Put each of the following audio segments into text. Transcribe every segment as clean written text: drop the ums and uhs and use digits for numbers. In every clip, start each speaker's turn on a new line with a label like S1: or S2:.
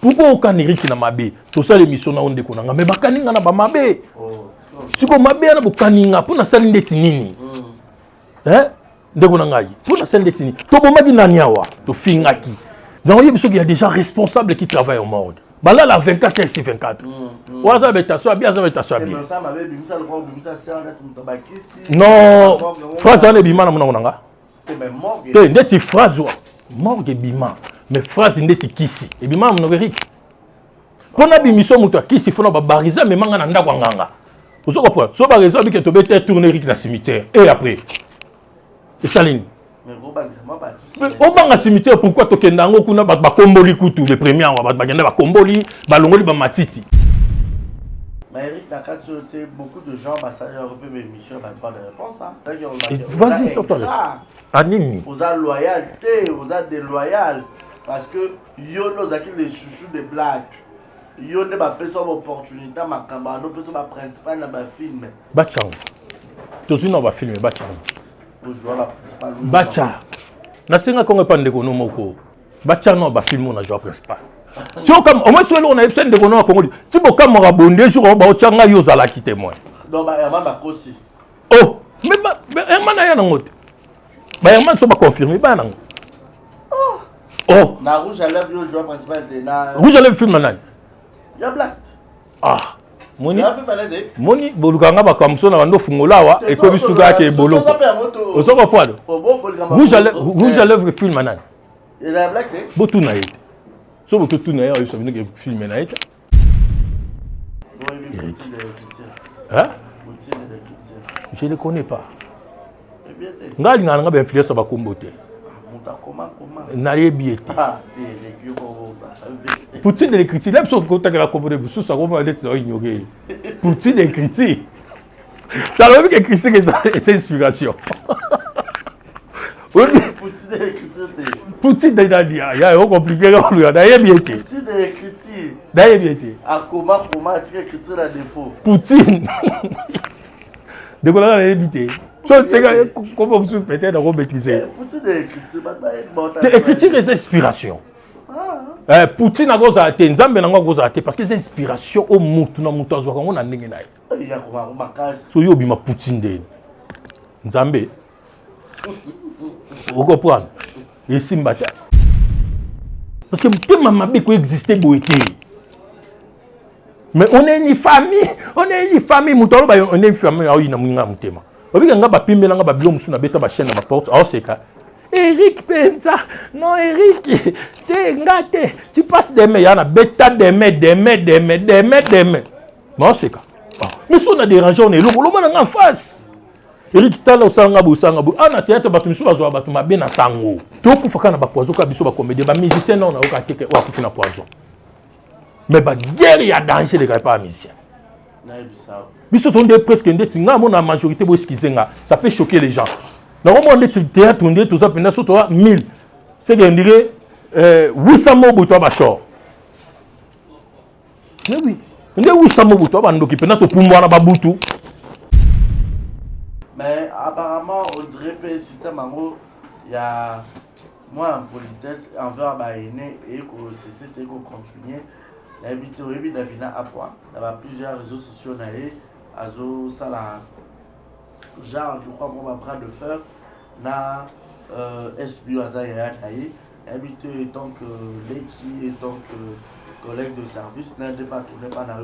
S1: pourquoi aucun Eric na mabe to ça l'émission na onde konanga mais bakaninga na ba mabe siko mabe na bokaninga pour na sali ndeti nini ndeko na ngai pour na sali ndeti nini to bomaki nani awa to fingaki donc il y a des gens responsables qui travaillent au morgue bala la 24 sur 24 waza beta so bien ça beta so bien non phrase ane bima na monanga te ndeti phrase morgue bima mais phrase ndeti kisi et bima mon Eric pona bimiso muto kisi fona ba bariza mais manga na ndako nganga ozo comprendre so ba raison bi que to bete tourner Eric na cimetière et après et saline au banga cimetière pourquoi to kendango kuna ba komboli kutu le premier wa ba genda ba komboli ba longoli ba matiti.
S2: Mais Eric Naka, beaucoup de gens, ça j'ai repris mes missions, droit de réponse.
S1: Vas-y, sors-toi là. Animi.
S2: Vous avez loyauté, vous avez déloyal. Parce que yo nous acquis les chouchous des blagues. Yo ne va pas faire opportunité, ma campagne, nous faisons ma principale dans ma film.
S1: Bachang. Tous une va filmer Bachang.
S2: Vous jouez la principale.
S1: Bachang. Nasenga kongo pande kono moko. Bachang no va filmer na joueur principal. Tu vois comme au moins sur on a scène de kono na Congo. Tu peux comme rabonde jour ba ochanga yo zala ki témoin.
S2: Non ba yama ba kosi.
S1: Oh, mais mana ya nangote. Ba yama so ba confirmer ba nango. Oh.
S2: Na rouge à lèvres yo joueur principal de na.
S1: Rouge à lèvres film na nani?
S2: Ya black.
S1: Ah. Moni.
S2: Ya fait balade.
S1: Moni bolukanga ba kamso na bando fungola wa e ko bisuka ke boloko. Osoko poado. Rouge à lèvres film na nani?
S2: Il a black.
S1: Botu na yete. So botu tu na ya so bino ke film na yete. Hein? Je ne les connais pas. Ngali nganga ba influence ba kombote. N'allez Poutine de l'écriture, même si on compte la communauté, sous sa communauté, c'est ignoré. Poutine de l'écriture. Tu as vu que critique est inspiration.
S2: Poutine de l'écriture, c'est.
S1: Poutine de l'écriture, il y a un compliqué. D'ailleurs, bien été.
S2: Poutine de l'écriture.
S1: D'ailleurs, bien été.
S2: À comment l'écriture a défaut.
S1: Poutine. De quoi on a évité. Comment vous peut-être maîtriser.
S2: Poutine de l'écriture,
S1: l'écriture est inspiration. Poutine a gosé à te, Nzambe n'a pas gosé à te parce que c'est inspiration au moutou na moutou azwa on a ndenge na ye.
S2: Il y a comment makas.
S1: So yo bima Poutine de Nzambe. Vous comprenez? Et simbata. Parce que peut maman bi ko exister boité. Mais on est une famille, moutou on est une famille a ina munga mutema. Obi nga ba pimela nga ba bilo musu na beta ba chaîne na ba porte. Ah c'est ka. Eric Penza, non Eric, tu passes des mains, il y en a bêta des mains. Non, c'est quoi? Mais si on a dérangé, on est là, on est en face. Eric Tala au Sangabou, ah, na théâtre, tu me suis à ma bien à Sango. Tu peux faire un poison, tu peux comédie, les musiciens, non, on a aucun ticket, on a fait un poison. Mais la guerre, il y a danger, les gars, pas musiciens. Mais si on est presque la majorité, ça peut choquer les gens. Normalement, on est sur le théâtre, on est tout ça, pendant surtout 1000. C'est qu'on dirait 800 mots pour toi, Bachor. Mais oui, on est 800 mots pour toi, pendant que pour moi, Baboutou.
S2: Mais apparemment, on dirait que le système en gros, il y a moi en politesse envers Baïné et que c'est continuer. L'habitude de la finale à point. Il y a plusieurs réseaux sociaux, Azo, Salah. Genre, je crois qu'on va prendre de faire na SBU Azaya Taï, habité tant que l'équipe et tant que collègue de service, n'a pas tourné par là,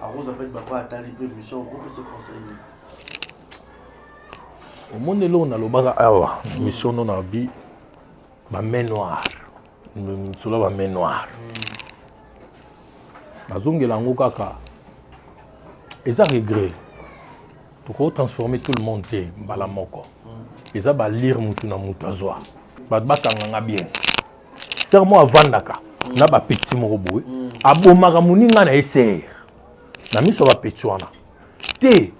S2: à Rose en fait, va pas attendre les mission au groupe et se conseiller.
S1: Au monde là, on a le baga awa, mission non a bi, ma main noire, cela va main noire. Azonge lango kaka, et ça regret. Pour transformer tout le monde bala moko. Et ça va lire mutu na mutu azwa. Ba bakanga bien. Sermo avandaka. Na ba petit morobo. Abomaka muninga na eser. Na miso ba petit wana. Te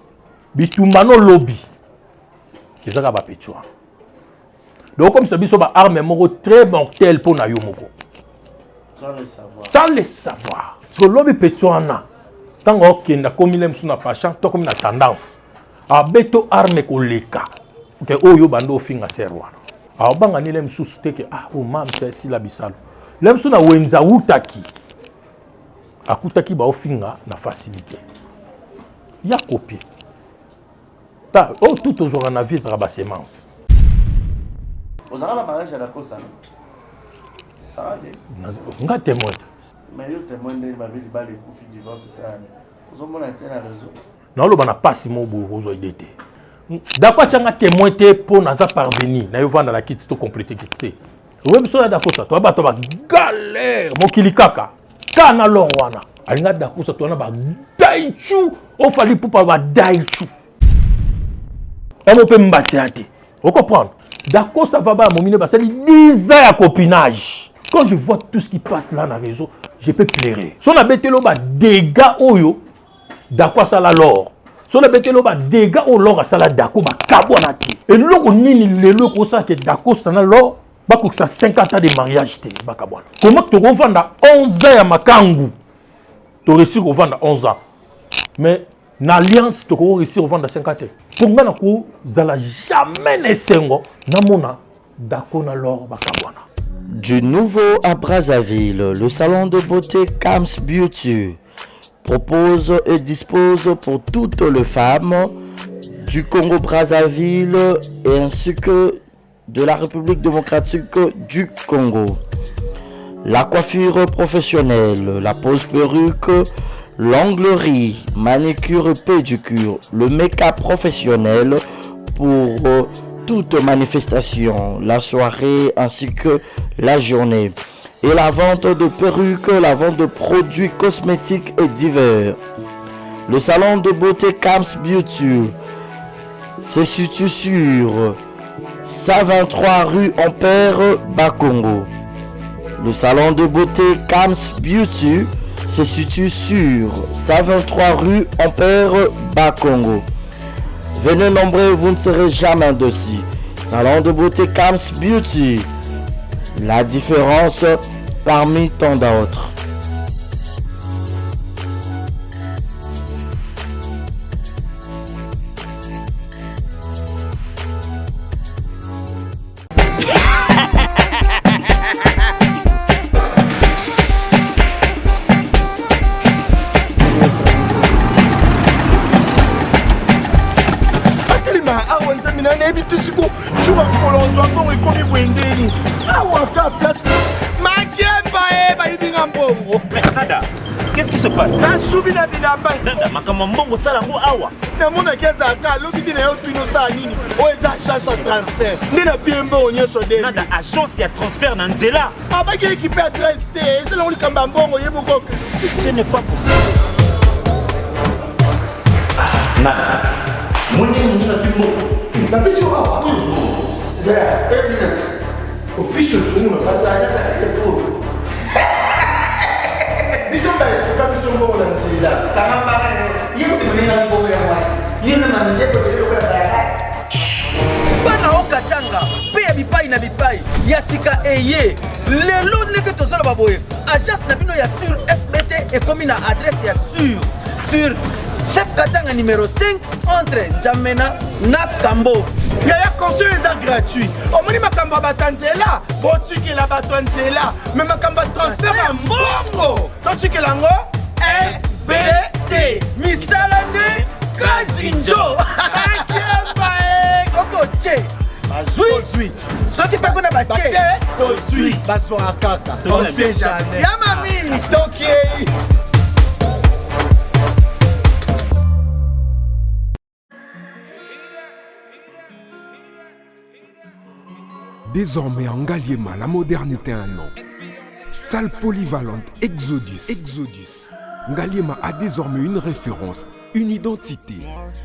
S1: bitumbano lobby. Et ça ba petit wana. Donc comme ça biso ba arme moko très mortel pour na yo moko.
S2: Sans le savoir.
S1: Sans le savoir. Parce que lobby petit wana. Tant que na komi lem suna passion, to comme na tendance. Abeto arme koleka ke oyo bando finga serwana abanga ni lem susu teke ah o mam c'est si la bisalo lem suna wenza utaki akutaki ba ofinga na facilité. Ya copier. Ta oh tout toujours en avis sera ba semence.
S2: Vous avez la mariage à la cause ça. Ça va bien.
S1: Nga témoin.
S2: Mais yo témoin de ma vie ba les coups divorce ça. Vous avez mon intérêt à réseau.
S1: Non lo bana passe mo bo ozo idété. D'accord changa témoin te pour naza parvenir. Na yo vanda la kit to compléter kit. Oui, mais ça d'accord ça. Toi ba galère mokili kaka. Kana lorwana. Alinga d'accord ça toi na ba daichu. On fallait pour pas ba daichu. On peut m'battre. Vous comprenez? D'accord, ça va, mon mine, c'est 10 ans à copinage. Quand je vois tout ce qui passe là dans le réseau, je peux pleurer. Si on a bêté l'eau, dégâts oyo, d'accord, ça la l'or. Si on a bêté l'eau, dégâts au l'or, ça la d'accord, kabonati. Et l'eau, on n'y le l'eau, ça qui est d'accord, ça la l'or, bah, que ça 50 ans de mariage, bah, kabona. Comment tu revends 11 ans à Makangu? Tu réussis à revendre 11 ans. Mais, l'alliance, tu réussis à revendre 50 ans. Pour moi, zala jamais nesengo namona dako na lor bakabwana.
S3: Du nouveau à Brazzaville, le salon de beauté Kams Beauty propose et dispose pour toutes les femmes du Congo-Brazzaville et ainsi que de la République démocratique du Congo. La coiffure professionnelle, la pose perruque, l'onglerie, manicure et pédicure, le make-up professionnel pour toute manifestation, la soirée ainsi que la journée. Et la vente de perruques, la vente de produits cosmétiques et divers. Le salon de beauté Kams Beauty se situe sur 123 rue Ampère, Bakongo. Le salon de beauté Kams Beauty se situe sur 123 rue Ampère, Bakongo. Venez nombreux, vous ne serez jamais dessus. Salon de beauté Kams Beauty. La différence parmi tant d'autres.
S4: Qu'est-ce qui se passe? Nada agence ya transfert na nzela. Ce n'est pas possible. Nada.
S5: Bana okatanga pe ya bipai na bipai ya sika eye lelo ndenge tozala baboye agence na bino ya sur FBT ekomi na adresse ya sur chef katanga numéro 5 entre Njamena na Kambo.
S6: Yaya conseil est gratuit. Omoni makamba batanzela, botuki la batanzela, mais makamba transfert à mbongo. Totuki lango FBT. Misalane Kazinjo.
S5: Koko che. Bazui. Ce qui fait qu'on a baché.
S6: Tozui. Bazo akaka. On sait jamais.
S5: Yamami.
S6: Tokiei.
S7: Désormais en Ngaliema, la modernité a un nom. Salle polyvalente Exodus. Ngaliema a désormais une référence, une identité.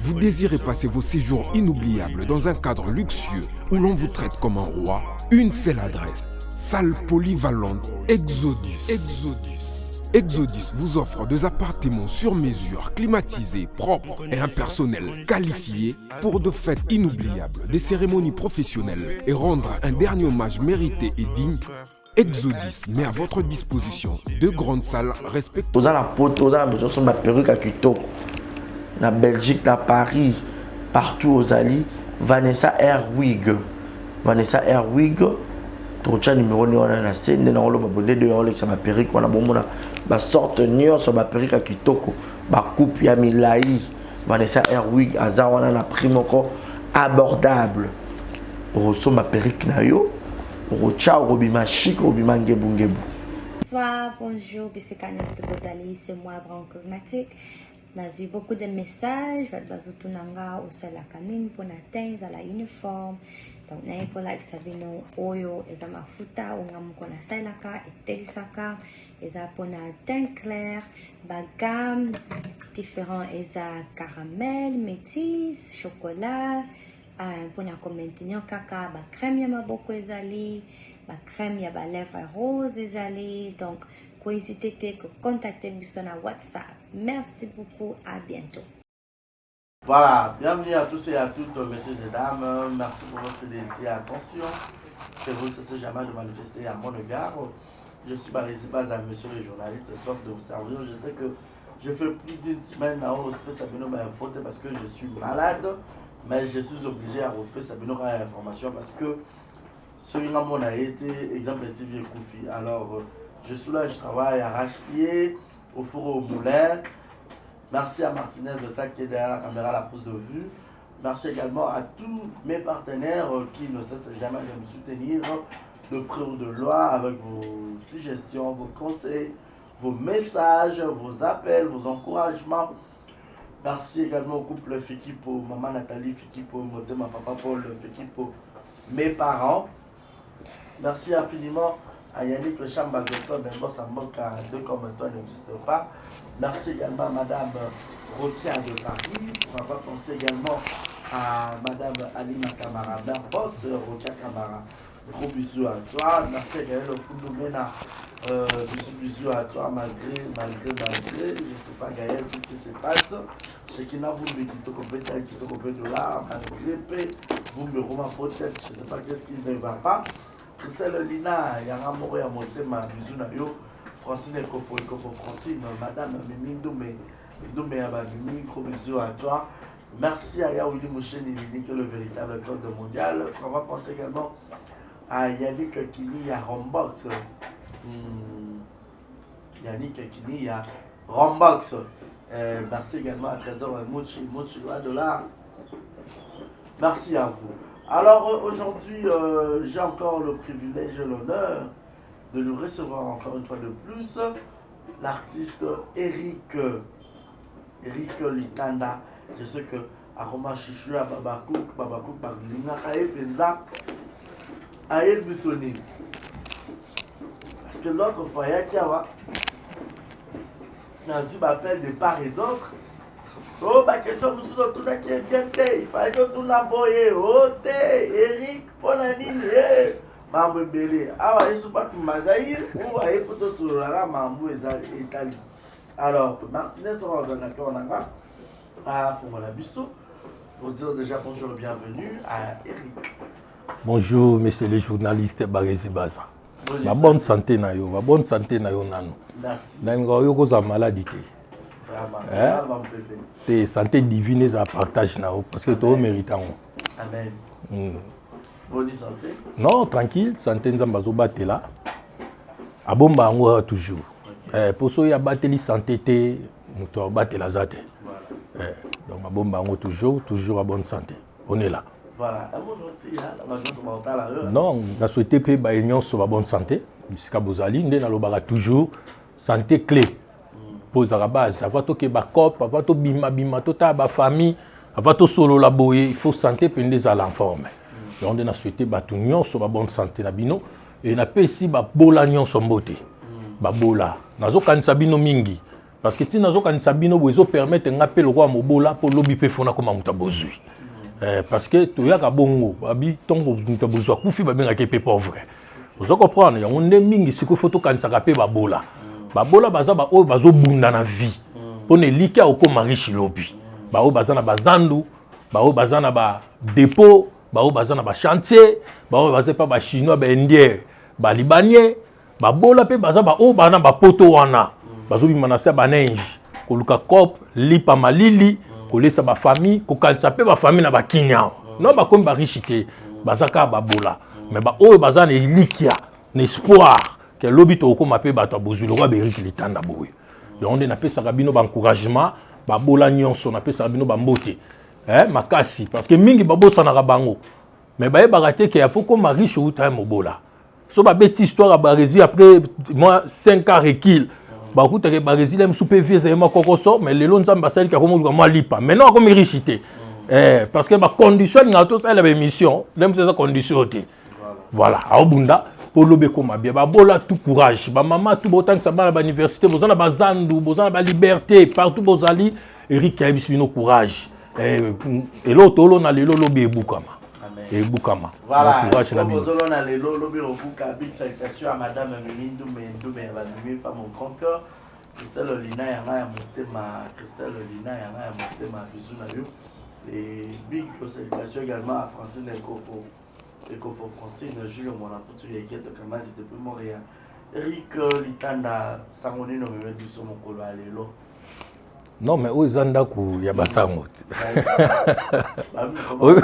S7: Vous désirez passer vos séjours inoubliables dans un cadre luxueux où l'on vous traite comme un roi? Une seule adresse. Salle polyvalente Exodus. Exodus vous offre des appartements sur mesure, climatisés, propres et un personnel qualifié pour de fêtes inoubliables, des cérémonies professionnelles et rendre un dernier hommage mérité et digne. Exodus met à votre disposition deux grandes salles respectueuses.
S3: Dans la poto, dans la perruque à Kitoko, la Belgique, la Paris, partout aux alliés, Vanessa Airwig, tocha numéro ni wana na scène na olo babonde de olo ça ma perruque wana bomona ba sorte nyonso ba perruque ya kitoko ba coupe ya milai Vanessa Airwig aza wana na prix moko abordable roso ma perruque na yo rocha robima chic robima ngebu ngebu.
S8: Bonsoir, bonjour, Bissekanos de Bozali, c'est moi, Brown Cosmétique. J'ai eu beaucoup de messages, Bazutunanga, au sol la canine, pour atteindre à la uniforme. Donc, n'a pas like Sabino, Oyo, et à ma futa, ou n'a pas la sailaka, et telisaka, et à pour la teint clair, bagam, différents, et à caramel, métis, chocolat, pour la commenter caca, ba crème, y'a beaucoup ezali. Ma crème, il y a ma lèvre rose et allez. Donc, n'hésitez pas à contacter sur WhatsApp. Merci beaucoup. À bientôt.
S2: Voilà. Bienvenue à tous et à toutes, messieurs et dames. Merci pour votre fidélité et attention. Que vous ne cessez jamais de manifester à mon égard. Je suis Barési Baza, monsieur le journaliste, sauf de vous servir. Je sais que je fais plus d'une semaine à Ospé Sabino m'a faute parce que je suis malade. Mais je suis obligé à Ospé Sabino à l'information parce que ce qui a été exemple de TV Koufi. Alors, je suis là, je travaille à arrache-pied, au four et au moulin. Merci à Martinez de ça qui est derrière la caméra, la prise de vue. Merci également à tous mes partenaires qui ne cessent jamais de me soutenir de près ou de loin avec vos suggestions, vos conseils, vos messages, vos appels, vos encouragements. Merci également au couple Fikipo, maman Nathalie Fikipo, ma papa Paul Fikipo, mes parents. Merci infiniment à Yannick Chamba, docteur Benbo Samboka, deux comme toi n'existe pas. Merci également à Madame Rokia de Paris. On va penser également à Madame Alina Kamara, mère boss Rokia Kamara. Gros bisous à toi. Merci également au Fundoumena. Bisous à toi, malgré. Je ne sais pas, Gaël, qu'est-ce qui se passe. C'est qu'il n'a voulu qui te complète de là, malgré. Vous me remettez faute, je ne sais pas qu'est-ce qui ne va pas. Christelle Lina, il y a un amour à monter ma bisou na yo. Francine Ekofo Francine, Madame Mimi Ndoumé Abamimi, gros bisous à toi. Merci à Yaouli Moucheni, qui est le véritable code mondial. On va penser également à Yannick Kini à Rombox. Yannick Kini à Rombox. Merci également à Trésor Mouchi $. Merci à vous. Alors aujourd'hui, j'ai encore le privilège et l'honneur de nous recevoir encore une fois de plus l'artiste Eric Litanda. Je sais que Aroma Chouchou à Babakouk, Baglina, Aïe Penza, Aïe Bissoni. Parce que l'autre fois, il y a qui a eu m'appelle de part et d'autre. Oh, ma question, nous sommes tous là qui est bien, il fallait que tout l'emboyer. Oh, Eric, Ponanini, Mambo Belé. Ah, ouais, je ne sais pas que Mazaïr, ou aïe, pour te soulever, Mambo et Italie. Alors, Martinez, on va dans on a à Fongola Bissot pour dire déjà bonjour et bienvenue à Eric.
S1: Bonjour, messieurs les journalistes, Barési Baza. La bonne santé, Nayo, la bonne santé, Nayo Nano.
S2: Merci.
S1: Nayo, cause de maladie. Te santé divine, ça partage, parce que tu mérites.
S2: Amen. Bonne santé?
S1: Non, tranquille, santé, nous sommes battre là. À bomba, on toujours. Pour ceux qui ont battu la santé, nous avons battu la santé. Donc, à bomba, on toujours à bonne santé. On est là.
S2: Voilà.
S1: Non, on a souhaité que l'union soit à bonne santé. Jusqu'à Bozali, nous avons toujours santé clé. Pose à la base. Avant que les copes, avant que bima, toute la famille, avant que solo la boye, il faut santé pour nous aller en forme. Donc, on a souhaité que l'union soit à bonne santé. Et on a fait ici que l'union soit en beauté. Babola. Nazo kanisa bino mingi. Parce que si nazo kanisa bino bozo permettre ngape le roi mobola pour lobi pe fona comme muta bozui. Parce que to yaka bongo, babi tongo muta bozwa kufi babenga ke pe pauvre. Vous comprenez, on est mingi siko photo kanisa ka pe babola. Babola baza ba o bazo bunda na vie. Pour ne lika oko marichi lobi. Ba o baza na bazandu, ba o baza na ba dépôt, ba o baza na ba chantier, ba o baza pa ba chinois ba indien, ba libanais. Babola pe baza ba o bana ba poto wana bazo bimanasa ba neige koluka cop lipa malili kolesa ba famille kokanisa pe ba famille na ba kinya non ba comme ba richité bazaka babola mais ba oyo bazana elikia l'espoir que l'obito ko mapé bato bozulu roi Eric Litanda boyo donc on a pesa kabino ba encouragement ba bola nyonso na pesa kabino ba mbote makasi parce que mingi babosa na bango mais ba ebaraté que il faut comme riche ou ta mobola so ba bête histoire ba rési après moi 5 ans recul ba kuta ke ba rési lem soupe vie za ma kokoso mais lelo nzamba sali ka komo moi lipa maintenant comme richité parce que ma condition na to ça la mission lem c'est ça condition té voilà a obunda pour lobe koma bien ba bola tout courage ba maman tout botan ça ba l'université bozana ba zandu bozana ba liberté partout bozali Eric a bisino courage et l'autre on a lelo lobe ebukama et bukama
S2: voilà bozolo na lelo lobe obuka big salutation à madame Minindou Mendoume la nuit femme au grand cœur Christelle Olina ya motema Christelle Olina ya motema bisou na yo et big salutation également à Francine Ecofo Francine Julien Monaputu Yekete Kamazi depuis Montréal Eric Litanda Sangoni no me biso mokolo alelo
S1: non mais où ils ont ku ya basango ouais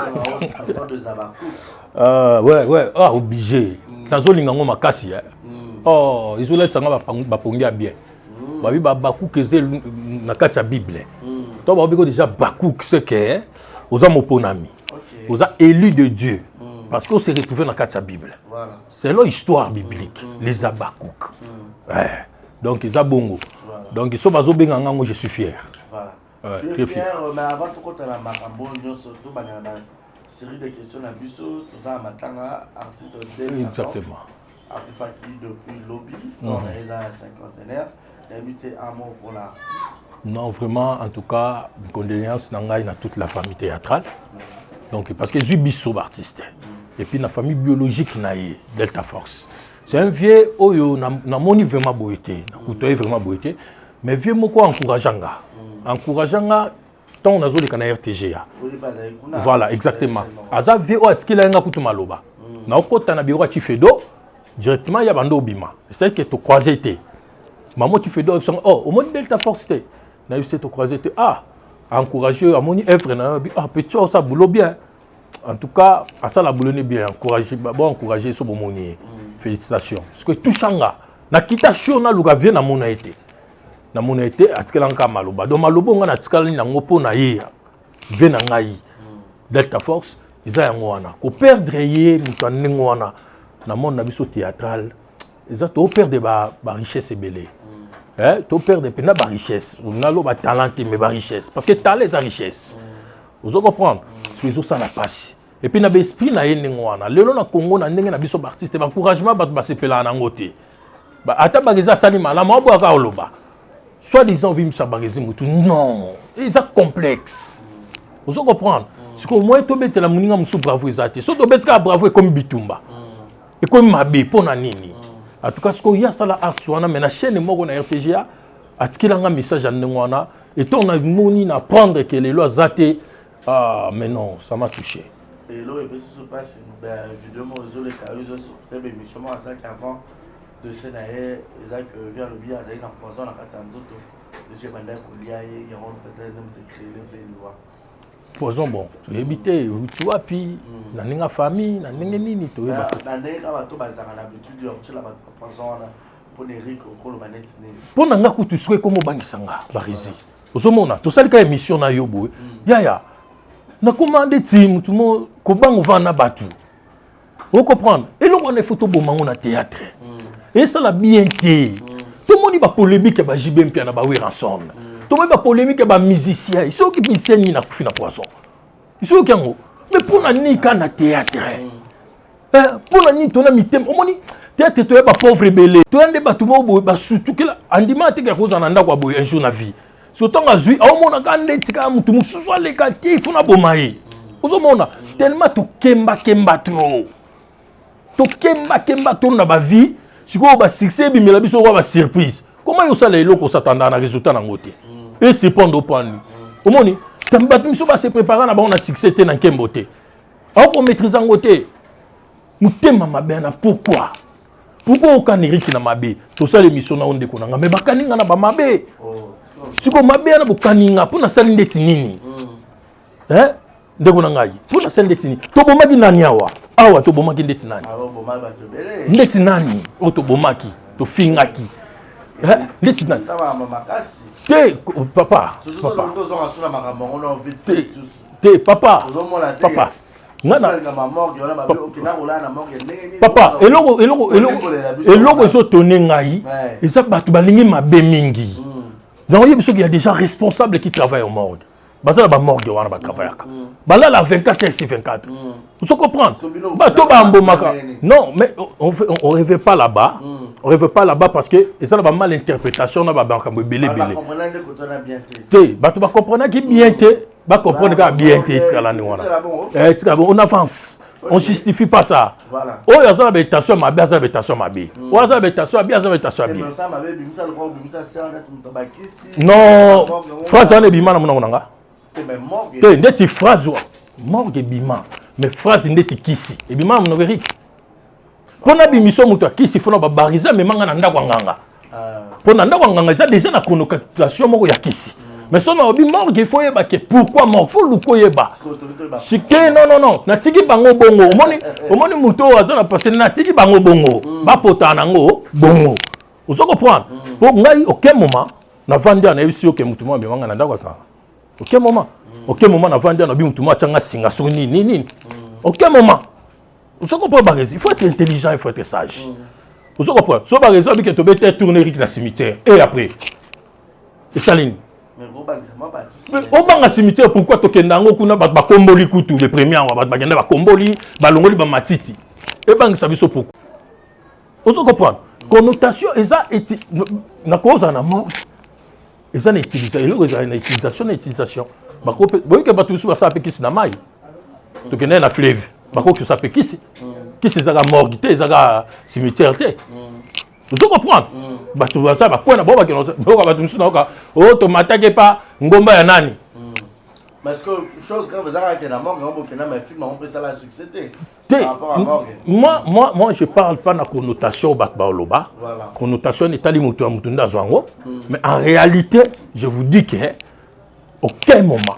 S1: obligé nazolinga ngo makasi oh ils ont sanga ba pongia bien babi ba baku keze na kati ya bible to ba biko déjà baku c'est que oza moponami oza élu de Dieu parce qu'on s'est retrouvé dans la Bible. Voilà. C'est l'histoire biblique, les Abakouk. Donc, ils ont bongo. Voilà. Donc, ils sont basés bien en moi, je suis fier.
S2: Voilà.
S1: Ouais,
S2: tu es fier, mais avant tout, quand tu as la surtout, série de questions à Busso, tout ça, Matanga, artiste de
S1: exactement.
S2: Artifaki depuis lobby, on est dans la cinquantenaire, invité amour pour l'artiste.
S1: Non, vraiment, en tout cas, une condoléance dans toute la famille théâtrale. Donc, parce que je suis bisso artiste. Et puis la famille biologique naïe Delta Force. C'est un vieux oyo na moni vraiment boité, na kutoye vraiment boité, mais vieux moko encourageanga. Encourageanga tant on a zoli kana RTGA. Voilà, exactement. Aza vieux o atikila nga kutu maloba. Na okota na bureau Tifedo directement ya bando bima. C'est que to croiser té. Maman Tifedo oh au moni Delta Force té. Na eu to croiser té encourager à moni œuvre na petit ça boulot bien. En tout cas, à ça la boulot bien encourager ce bon monier. Félicitations. Parce que tout changa na kita shona luga vient na mona été. Na mona été atikela nka maloba. Donc maloba nga na tikala na ngopo na ye. Vient na ngai. Delta Force, ils a ngwana. Ko perdre ye mutane ngwana. Na monde na biso théâtral. Ils a to perdre ba richesse ebelé. To perdre pena ba richesse. On a lo ba talent mais ba richesse parce que talent c'est richesse. Vous comprenez? Parce que ça la passe. Et puis na l'esprit na yene ngwana. Lelo na Congo na ndenge na biso artiste ba encouragement ba sepela na ngote. Ba ata bageza salima la mabo aka oloba. Soit disant vim sa bagezi mutu non, ils ont complexe. Vous comprenez? Parce que moi to betela muninga musu bravo ezate. So to betka bravo comme bitumba. Et comme mabe pona nini. En tout cas ce qu'il y a ça la art wana mais na chaîne moko na RTGA atikila nga message en ngwana et on a moni na prendre que les lois zate. Ah, mais non, ça m'a touché.
S2: Et là, il se passe évidemment les carrières sur les émissions à ça qu'avant de Sénaïe, et là que vient le bien d'aller dans poison la carte d'auto. Je vais demander qu'il y a peut-être même de créer les lois.
S1: Poison bon, tu éviter, tu vois puis na ninga famille, na ninga nini to eba.
S2: Na ninga ba to ba za na habitude yo tshela ba poison pour Eric okolo maneti ne.
S1: Pour nanga kutu soué comme bangisanga barizi. Ozomona, to salika émission na yo boy. Ya. Na commandé tim tout monde ko bango vana batu. Vous comprenez? Et là on est photo bomango na théâtre. Et ça la bien té. Tout le monde ba polémique ba JB mpia na ba we ransom. Tout le monde ba polémique ba musicien. Ils sont qui musicien ni na kufi na poisson. Ils sont qui ngo. Mais pour na ni ka na théâtre. Pour na ni to na mitem. O moni théâtre to ba pauvre belé. To ande ba tout mo ba surtout que andima te ka koza na ndako boy un jour na vie. Surtout à Zui, au monde a gagné tika mutu musuwa le quartier, il faut na bomaye. Ozo mona tellement to kemba trop. To kemba trop na ba vie, si ko ba succès bi mela biso ko ba surprise. Comment yo sala eloko s'attendre na résultat na ngote. Et c'est pondre au point. Au moni, tamba biso ba se préparer na ba on a succès te na kembote. Au ko maîtriser ngote. Mutema mabe na pourquoi? Pourquoi aucun Eric na mabe? To sala émission na onde ko na mais bakaninga na ba mabe. Si vous m'avez dit pour la salle de Tinini, ndeko na ngai pour la salle de Tinini, to bomaki na nyawa awa tobomaki ndeti nani ndeti nani oyo tobomaki tofingaki ndeti nani te papa te papa papa eloko ezotone ngai eza bato balingi mabe mingi donc oyebi soki y a des gens responsables qui travaillent au morgue bazala bamorgue wana batravaillaka balala 24 heures sur 24 vous comprenez bato bambomaka non mais on rêvait pas là-bas on rêvait pas là-bas parce que eza na bamal interprétation na babakambo ebele ebele te bato bacomprenaki bien te bacomprenez kaka bien te etikala ni wana on avance on justifie pas ça oyo aza na baétation mabe aza na baétation mabe oyo aza na baétation mabe aza na baétation mabe non phrase wana ebima na monango nanga te ndeti phrase wa morgue ebima mais phrase ndeti kisi ebima na monango Eric mpona bimiso moto akisi fona babarize amemanga na ndako ya nganga mpona ndako ya nganga eza déjà na connotation moko ya kisi mais so na obi morgue il faut yeba ke pourquoi morgue faut luko yeba sike non natiki bango bongo omoni moto aza na passé natiki bango bongo bapota nango bongo ozo comprendre pour ngai aucun moment na vandia na ebisi oke mutu mo amemanga na ndako ya aucun moment na vandia na bi mutu mo atanga singa so nini aucun moment ozo comprendre il faut être intelligent, il faut être sage ozo comprendre so ba raison bi ke to bete tourner Rick na cimetière et après et saline au banga cimetière pourquoi tokenda ngo kuna ba komboli kutu le premier wa ba bagenda ba komboli ba longoli ba matiti et banga sabiso pourquoi ozo comprendre connotation eza na cause na mort eza na utilisation eza na utilisation ba ko boy ke batu su ba sa pekisi na mai tokenda na fleuve ba ko ke sa pekisi kisi eza ka morgue te eza ka cimetière te vous comprenez bato baza bakwena bo bakeno boka bato msuna oka o to matake pa ngomba ya nani
S2: parce que chose quand vous avez na morgue on peut na mais film on peut ça la succès
S1: moi je parle pas na connotation bato ba loba connotation etali mutu mutu ndazwango mais en réalité je vous dis que aucun moment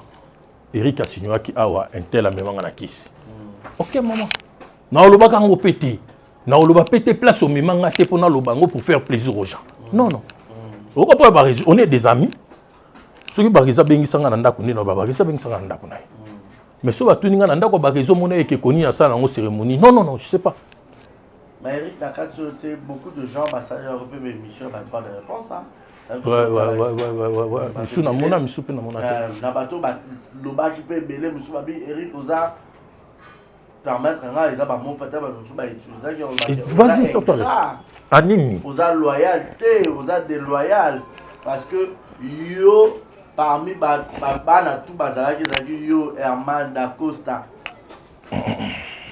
S1: Eric Asignaki awa intel amemanga na kisi aucun moment na loba kango pété na oloba pété place au memanga te pona lobango pour faire plaisir aux gens non on est des amis soki bariza bengi sanga na ndako nino bariza bengi sanga na ndako na mais so batuninga na ndako barizo mona eke koni ya sala ngo cérémonie non je sais pas
S2: mais Eric Nakatsote beaucoup de gens ça leur peut émission ba droit de réponse
S1: ouais misu na mona misu pe na mona
S2: na bato ba loba ki pe belé misu ba bi Eric oza permettre nga eza ba mot peut-être ba misu ba utiliser
S1: vas-y sors-toi animi
S2: oza loyauté oza déloyal parce que yo parmi bana tout bazalaki ezalaki yo Herman da Costa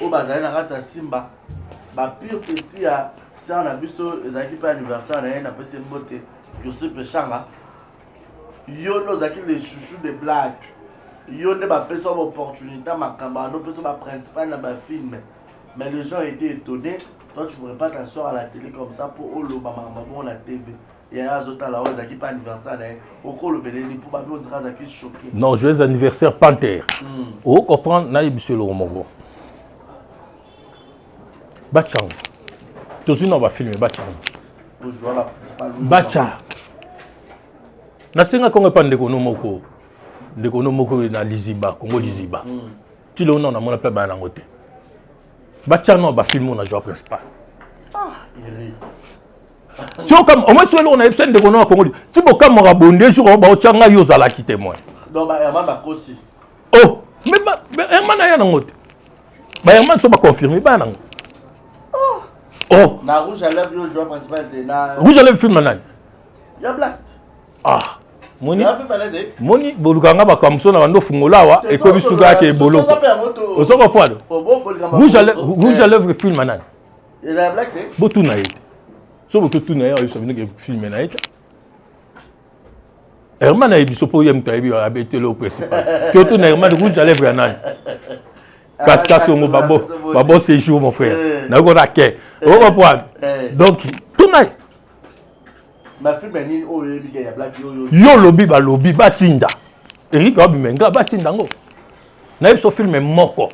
S2: oyo bazali na kati ya Simba bapire petit ya ser na biso ezalaki mpe anniversaire na ye na pesi mbote Joseph Eshanga yo nde ozalaki le chouchou de black yo nde bapesa ba opportunité makambo ano pesa ba principal na bafilme mais les gens étaient étonnés. Toi tu pourrais pas t'asseoir à la télé comme ça pour oloba makambo na TV. Il y a azota la oza qui pas anniversaire au col beleni pour pas on dira qui choqué.
S1: Non, joyeux anniversaire Panther. O comprendre na yebiselo romongo. Bachang. Tous on va filmer Bachang.
S2: Pour jouer la
S1: Bacha. Na senga kongo pande ko no moko. Ndeko no moko na Liziba, Congo Liziba. Tu le on a mona pe ba na ngote. Bacha no ba filmer na joueur principal.
S2: Eric.
S1: Tu vois comme au moins on a une de Congo Congo. Tu peux comme rabonde jour ba ochanga yo zala ki témoin.
S2: Donc ba Herman ba kosi.
S1: Oh, mais Herman na ya na ngote. Ba Herman so ba confirmer ba na. Oh,
S2: na rouge à lèvres yo joueur principal de na
S1: rouge à lèvres film na.
S2: Ya black.
S1: Ah, moni.
S2: Ya fait parler de.
S1: Moni bolukanga ba kamso na bando fungola wa e ko bisuga ke boloko. Ozoko poado. Rouge à lèvres film na.
S2: Il a black.
S1: Botu na yete. So botu tu na yo so bino ke film na yete. Herman na biso po yem ta bi abete le principal. Que tu na Herman rouge à lèvres na. Cascasse au babo séjour mon frère. Na ko raké. O ko poado. Donc tout na
S2: ma film ni o yebi ke ya black
S1: yo lobi ba lobi batinda Eric Obimenga batinda ngo na biso film moko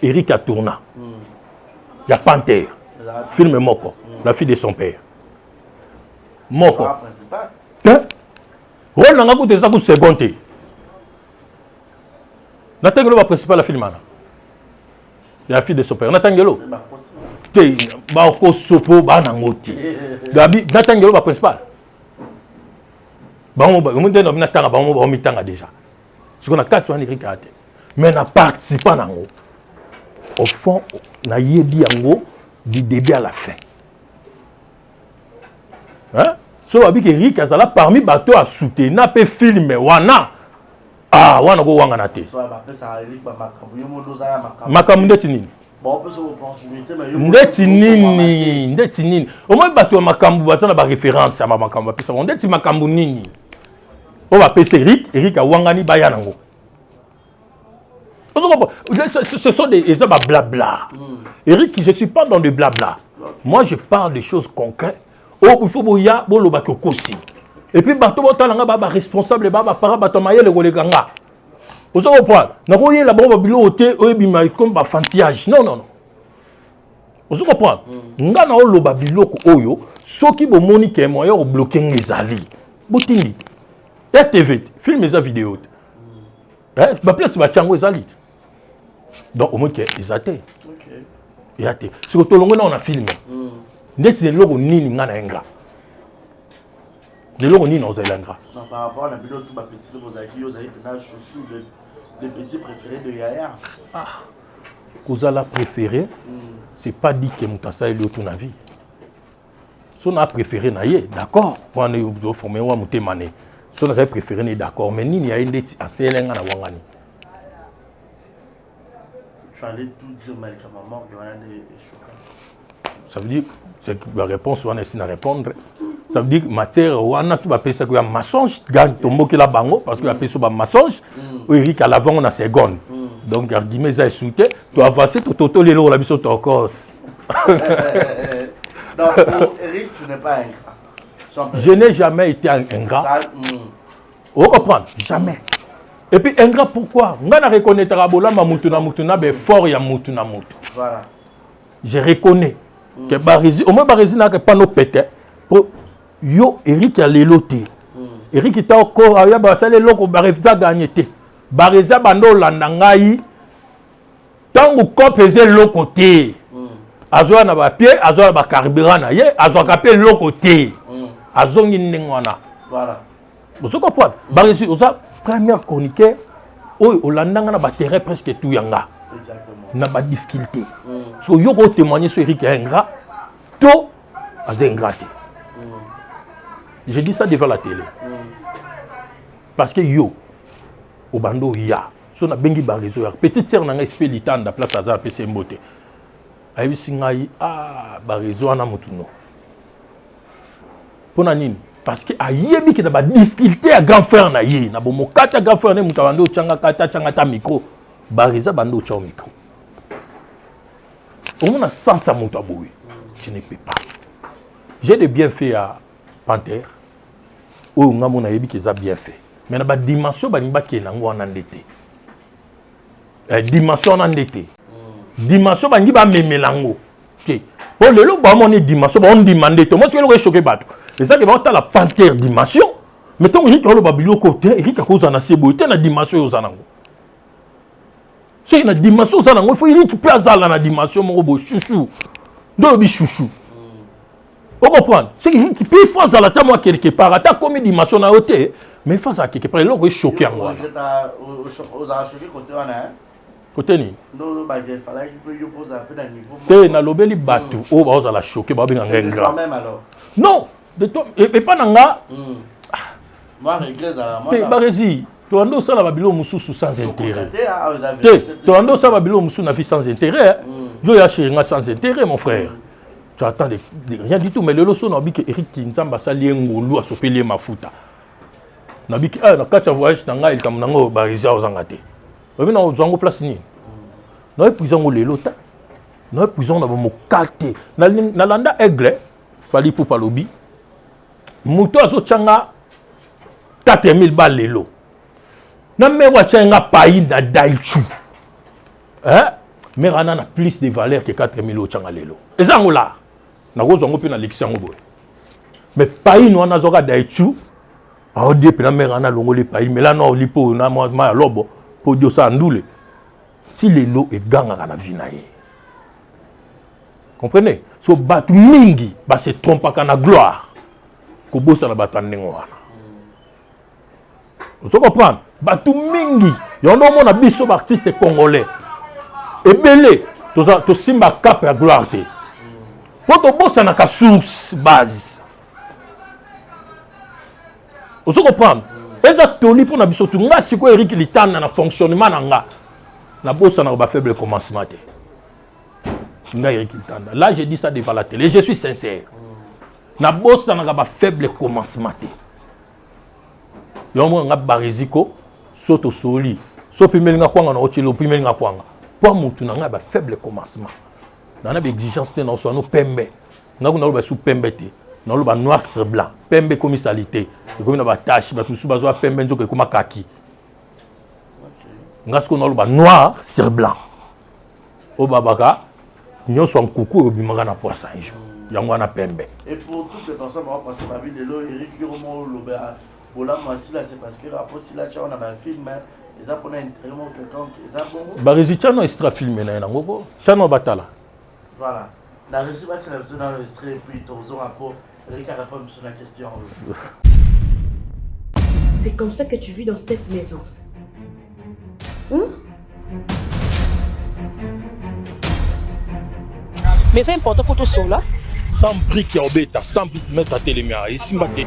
S1: Eric a tourné. Il y a Panther. Film Moko. La fille de son père. Moko. Rôle n'a pas de ça pour seconde. Natangelo va principal la film. La fille de son père. Natangelo. Bako sopo bana ngoti. Natangelo va principal. Bango ba monde no natanga bango ba mitanga déjà. Ce qu'on a quatre soins Eric Ate. Mais n'a participé nango. Au fond, na yebi yango du début à la fin. Hein? So abi que Eric azala parmi bateau à soutenir na pe film wana. Ah, wana go wanga na te.
S2: So ba pesa Eric ba makambu yo modo za makambu.
S1: Makambu ndeti nini?
S2: Bon, peut se opportunité mais yo.
S1: Ndeti nini? Au moins bateau makambu bazana ba référence à makambu pesa. Ndeti makambu nini? On va pesa Eric a wangani baya nango. Ce sont des blabla. Eric, je ne suis pas dans le blabla. Moi, je parle des choses concrètes. Oh, il faut que y ait et puis, bateau est responsable, parent, bateau maille, le goleganga. Vous savez pourquoi? N'a pas eu la bombe biloté, comme fantillage. Non, non, non. Vous savez pourquoi? N'a pas eu le babiloko oyo, ceux qui vont moniquer moi, ils bloqué les alliés. Botini. RTV, film et vidéo. Bah, place, va tchango les alliés. Donc, au moins, ils athées. Ils athées. C'est que tout le monde a filmé. C'est le logo ni n'a engra. Le logo ni n'a engra.
S2: Par rapport à la vidéo, tout ma petite Mozaki, vous avez chouchou le petit préféré de Yaya.
S1: Ah. Kozala préféré, c'est pas dit que Moutassa est le tout na vie. Si on a préféré naïe, d'accord. On est formé ou Moutemane. Si on a préféré, d'accord. Mais ni a une des assez lenga na wangani.
S2: Tu allais tout dire, mais quand maman, il y a des choquants.
S1: Ça veut dire que la réponse, on essaie de répondre. Ça veut dire que matière, on a tout appelé ça qu'il y a un mensonge, tombeau qui la bango, parce qu'il y a un mensonge, Eric à l'avant, on a seconde. Donc, argument, ça est souté, tu as avancé, tu as les lots, la mission, tu as encore.
S2: Donc, Eric, tu n'es pas ingrat.
S1: Je n'ai jamais été ingrat. Vous comprenez? Jamais. Et puis, ingrat, pourquoi? On a reconnu que Mutuna, mais fort, il y a Mutuna.
S2: Voilà.
S1: Je reconnais que Barizi, au moins Barizi n'a pas nos pétés. Yo, Eric a l'éloté. Eric est encore, il y a des gens qui ont gagné. Barizi a bando landangaï. Tant que vous pesez l'autre côté. Azoa na ba pied, azoa ba carburant na ye, azoa kapé l'autre côté. Azongi ningwana.
S2: Voilà.
S1: Vous comprenez? Barizi, oza première chroniqueur, au landanga na ba terrain presque tout yanga.
S2: Exactement.
S1: Na ba difficulté. So yo ko témoigner sur Eric ingrat, to az ingraté. Je dis ça devant la télé. Parce que yo au bando ya, so na bengi Barizo ya petite sœur na nga espé litanda place azar PC mbote. Ayi singai Barizo na mutuno. Pona nini? Parce que ayebi ki na ba difficulté à grand frère na ye, na bomo kata grand frère ne mutawando changa kata changa ta micro. Bariza bando cha micro. On a sens à Moutaboui. Je ne peux pas. J'ai des bienfaits à Panther. Ou on a dit qu'ils ont bien fait. Mais la dimension, c'est en endetté. Dimension en endetté. Dimension, c'est en lango. Pour le lot, on a dimension, on demande. Moi, ce que je suis choqué, c'est ça que on a la Panther dimension. Mais tant que je suis babilo côté, il y a cause en assez beau. Il y a une dimension aux anango. C'est une dimension aux anango. Il faut qu'il peut avoir la dimension, mon robot, chouchou. Donc, chouchou. Vous comprenez? C'est qui peut faire la table quelque part. Attends, comme dimension à hauteur, mais il faut ça quelque part. Là, on est choqué en moi. Côté ni.
S2: Non, bah, il fallait qu'il peut poser un peu d'un niveau.
S1: T'es na lobeli batu. Oh, bah, on a la choqué. Bah, bien un grand.
S2: Même alors.
S1: Non, de toi. Et pas nanga.
S2: Moi, regrette à moi.
S1: T'es barezi. Tu as ça la babilo musu sans intérêt. Tu as ça babilo musu na vie sans intérêt. Je y a chez sans intérêt, mon frère. Tu attends de rien du tout, mais le loso n'a que Eric Kinzamba sali ngolu a sopeli mafuta. Na biki na kacha voyage nanga il kam nango bariza ozangate. Obi na ozango place ni. Na prison le lota. Na prison na mo kate. Na landa aigle fali pour palobi. Muto azo changa 4000 balles lelo. Na me wa changa payi na daichu. Hein? mais on a plus de valeur que 4000 euros tchangalelo. Et ça on là, na cause on peut na l'élection au bout. Mais pays nous on a zoga d'aichu, a dit que la mère on a longo les pays, mais là non lipo na ma lobo pour dire ça ndoule. Si les lots est gang à la vie naïe. Comprenez? So batu mingi ba se trompe à la gloire. Ko bossa na batu nengoana. Vous comprenez? Batu mingi, y en a mon abisso artiste congolais. Et belé, to simba cap à gloire te. Pour to bossa na ka source base. Vous comprenez? Exactement pour na biso tu nga siko Eric Litana na fonctionnement na nga. La bosse n'a pas faible commencement. Là, je dis ça devant la télé. Je suis sincère. La bosse n'a pas faible commencement. Il y a un bariziko, soto soli, so primel nga kwanga na ochilo primel nga kwanga. Pour mutu n'a pas faible commencement. Dans la exigence de nos soins, pembe. N'a pas sous pembe te. N'a pas noir sur blanc. Pembe comme salité. Comme na tache, ba tout sous bazo pembe nzo comme kaki. Parce qu'on a le noir sur blanc. Au Babaka, nous sommes coucou au Bimagana pour 5 jours. Il y a un pembe.
S2: Et pour toutes les personnes qui ont passé ma vie de l'eau, Eric Giromo, c'est parce que après, si là, on a un film, ils ont un interview quelqu'un qui est bon.
S1: Barizi, tu as un extra film, tu as un batala.
S2: Voilà. La régie, tu as besoin d'enregistrer et puis tu as besoin pour Eric a répondu sur la question.
S9: C'est comme ça que tu vis dans cette maison. Mais c'est important pour tout cela.
S1: Sans briques et obéta, sans mettre à télémia, et Simbate.